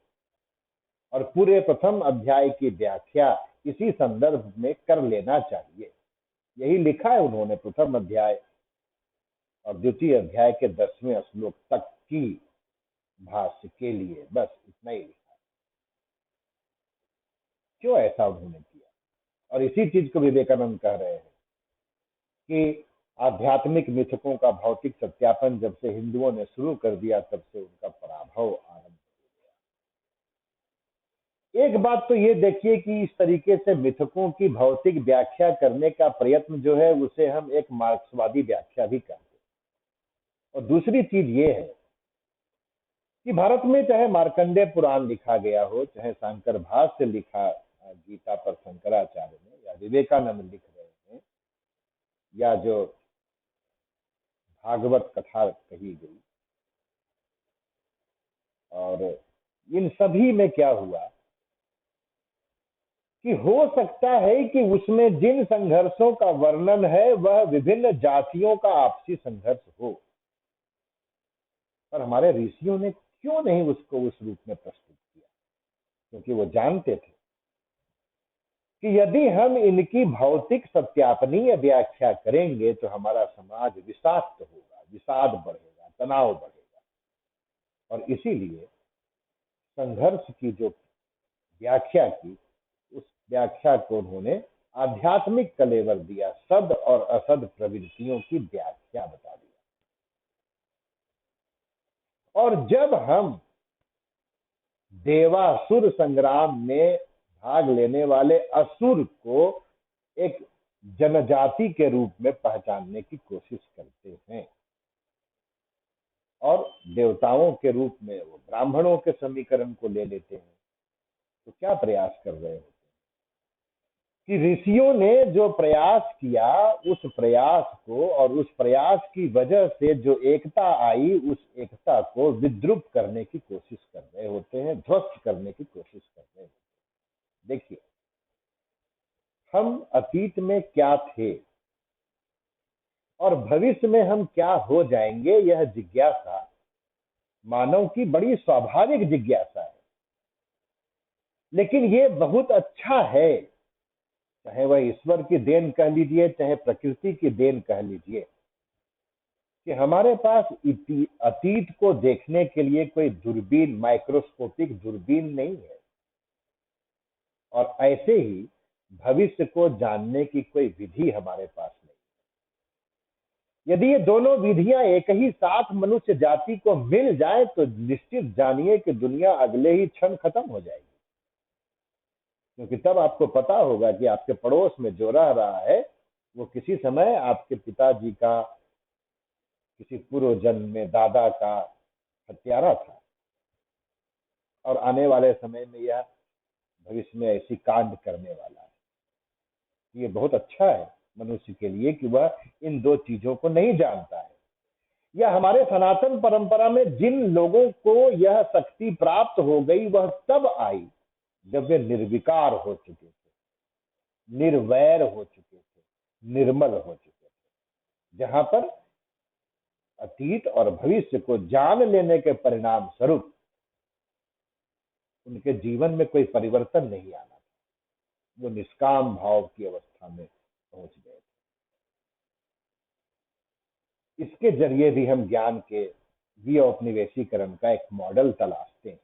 और पूरे प्रथम अध्याय की व्याख्या इसी संदर्भ में कर लेना चाहिए। यही लिखा है उन्होंने प्रथम अध्याय और द्वितीय अध्याय के 10वें श्लोक तक की भाष्य के लिए, बस इतना ही लिखा। क्यों ऐसा उन्होंने किया? और इसी चीज को विवेकानंद कह रहे हैं कि आध्यात्मिक मिथकों का भौतिक सत्यापन जब से हिंदुओं ने शुरू कर दिया तब से उनका पराभव आरंभ हो गया। एक बात तो ये देखिए कि इस तरीके से मिथकों की भौतिक व्याख्या करने का प्रयत्न जो है उसे हम एक मार्क्सवादी व्याख्या भी कहते हैं। और दूसरी चीज ये है कि भारत में चाहे मार्कंडेय पुराण लिखा गया हो, चाहे शंकर भाष्य लिखा गीता पर शंकराचार्य ने, या विवेकानंद लिख रहे हैं, या जो भागवत कथा कही गई, और इन सभी में क्या हुआ कि हो सकता है कि उसमें जिन संघर्षों का वर्णन है वह विभिन्न जातियों का आपसी संघर्ष हो, पर हमारे ऋषियों ने क्यों नहीं उसको उस रूप में प्रस्तुत किया? क्योंकि वो जानते थे कि यदि हम इनकी भौतिक सत्यापनीय व्याख्या करेंगे तो हमारा समाज विषाक्त होगा, विषाद बढ़ेगा, तनाव बढ़ेगा। और इसीलिए संघर्ष की जो व्याख्या की, उस व्याख्या को उन्होंने आध्यात्मिक कलेवर दिया, सद और असद प्रवृत्तियों की व्याख्या बता दिया। और जब हम देवासुर संग्राम में भाग लेने वाले असुर को एक जनजाति के रूप में पहचानने की कोशिश करते हैं और देवताओं के रूप में वो ब्राह्मणों के समीकरण को ले लेते हैं, तो क्या प्रयास कर रहे होते हैं कि ऋषियों ने जो प्रयास किया, उस प्रयास को और उस प्रयास की वजह से जो एकता आई, उस एकता को विद्रुप करने की कोशिश कर रहे होते हैं, ध्वस्त करने की कोशिश कर रहे होते हैं। देखिए, हम अतीत में क्या थे और भविष्य में हम क्या हो जाएंगे, यह जिज्ञासा मानव की बड़ी स्वाभाविक जिज्ञासा है। लेकिन ये बहुत अच्छा है, चाहे वह ईश्वर की देन कह लीजिए, चाहे प्रकृति की देन कह लीजिए, कि हमारे पास अतीत को देखने के लिए कोई दूरबीन, माइक्रोस्कोपिक दूरबीन नहीं है, और ऐसे ही भविष्य को जानने की कोई विधि हमारे पास नहीं। यदि ये दोनों विधियां एक ही साथ मनुष्य जाति को मिल जाए तो निश्चित जानिए कि दुनिया अगले ही क्षण खत्म हो जाएगी। क्योंकि तब आपको पता होगा कि आपके पड़ोस में जो रह रहा है वो किसी समय आपके पिताजी का, किसी पूर्व जन्म में दादा का हत्यारा था, और आने वाले समय में यह भविष्य में ऐसी कांड करने वाला है। ये बहुत अच्छा है मनुष्य के लिए कि वह इन दो चीजों को नहीं जानता है। या हमारे सनातन परंपरा में जिन लोगों को यह शक्ति प्राप्त हो गई, वह तब आई जब वे निर्विकार हो चुके थे, निर्वैर हो चुके थे, निर्मल हो चुके थे, जहां पर अतीत और भविष्य को जान लेने के परिणाम स्वरूप उनके जीवन में कोई परिवर्तन नहीं आना था। वो निष्काम भाव की अवस्था में पहुंच गए थे। इसके जरिए भी हम ज्ञान के विऔपनिवेशीकरण का एक मॉडल तलाशते हैं,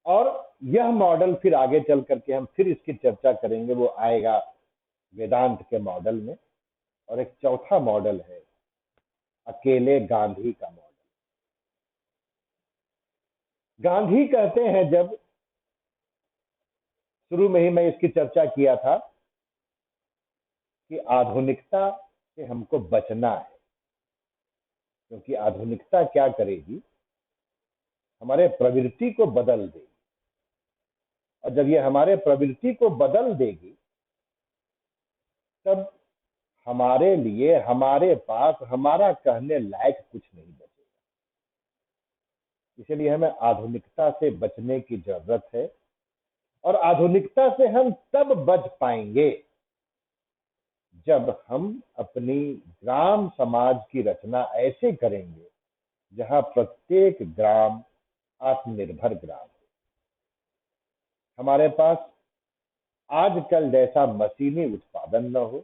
और यह मॉडल फिर आगे चल करके हम फिर इसकी चर्चा करेंगे, वो आएगा वेदांत के मॉडल में। और एक चौथा मॉडल है अकेले गांधी का मॉडल। गांधी कहते हैं, जब शुरू में ही मैं इसकी चर्चा किया था कि आधुनिकता से हमको बचना है, क्योंकि आधुनिकता क्या करेगी, हमारे प्रवृत्ति को बदल देगी, और जब ये हमारे प्रवृत्ति को बदल देगी तब हमारे लिए, हमारे पास हमारा कहने लायक कुछ नहीं बचेगा। इसलिए हमें आधुनिकता से बचने की जरूरत है, और आधुनिकता से हम तब बच पाएंगे जब हम अपनी ग्राम समाज की रचना ऐसे करेंगे जहां प्रत्येक ग्राम आत्मनिर्भर ग्राम हो। हमारे पास आजकल जैसा मशीनी उत्पादन न हो,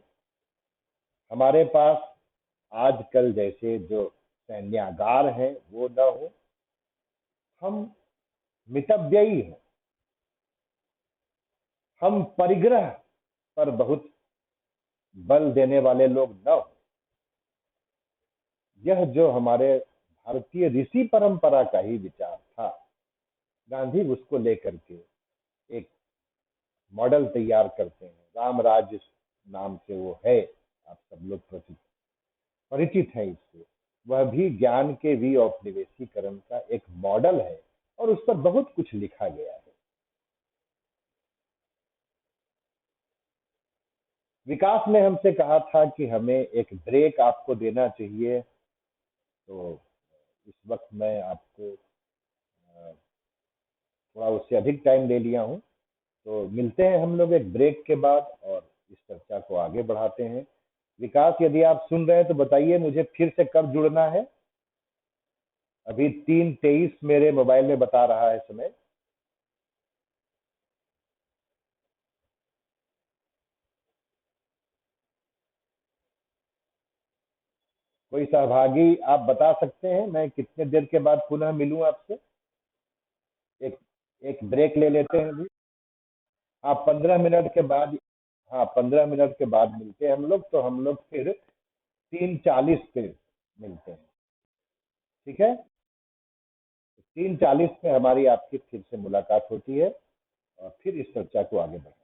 हमारे पास आजकल जैसे जो सैन्यागार है वो न हो, हम मितव्ययी हैं, हम परिग्रह पर बहुत बल देने वाले लोग न हो। यह जो हमारे भारतीय ऋषि परंपरा का ही विचार था, गांधी उसको लेकर के एक मॉडल तैयार करते हैं। राम राज्य नाम से वो है, आप सब लोग परिचित हैं इससे। वह भी ज्ञान के विऔपनिवेशीकरण का एक मॉडल है, और उस पर बहुत कुछ लिखा गया है। विकास ने हमसे कहा था कि हमें एक ब्रेक आपको देना चाहिए, तो इस वक्त मैं आपको थोड़ा उससे अधिक टाइम ले लिया हूं। तो मिलते हैं हम लोग एक ब्रेक के बाद और इस चर्चा को आगे बढ़ाते हैं। विकास, यदि आप सुन रहे हैं तो बताइए मुझे फिर से कब जुड़ना है। अभी 3:23 मेरे मोबाइल में बता रहा है समय। कोई सहभागी आप बता सकते हैं, मैं कितने देर के बाद पुनः मिलूं आपसे? एक एक ब्रेक ले लेते हैं अभी। हाँ 15 मिनट के बाद। हाँ 15 मिनट के बाद मिलते हैं हम लोग, तो हम लोग फिर 3:40 पे मिलते हैं। ठीक है, 3:40 पे हमारी आपकी फिर से मुलाकात होती है और फिर इस चर्चा को आगे बढ़ाते हैं।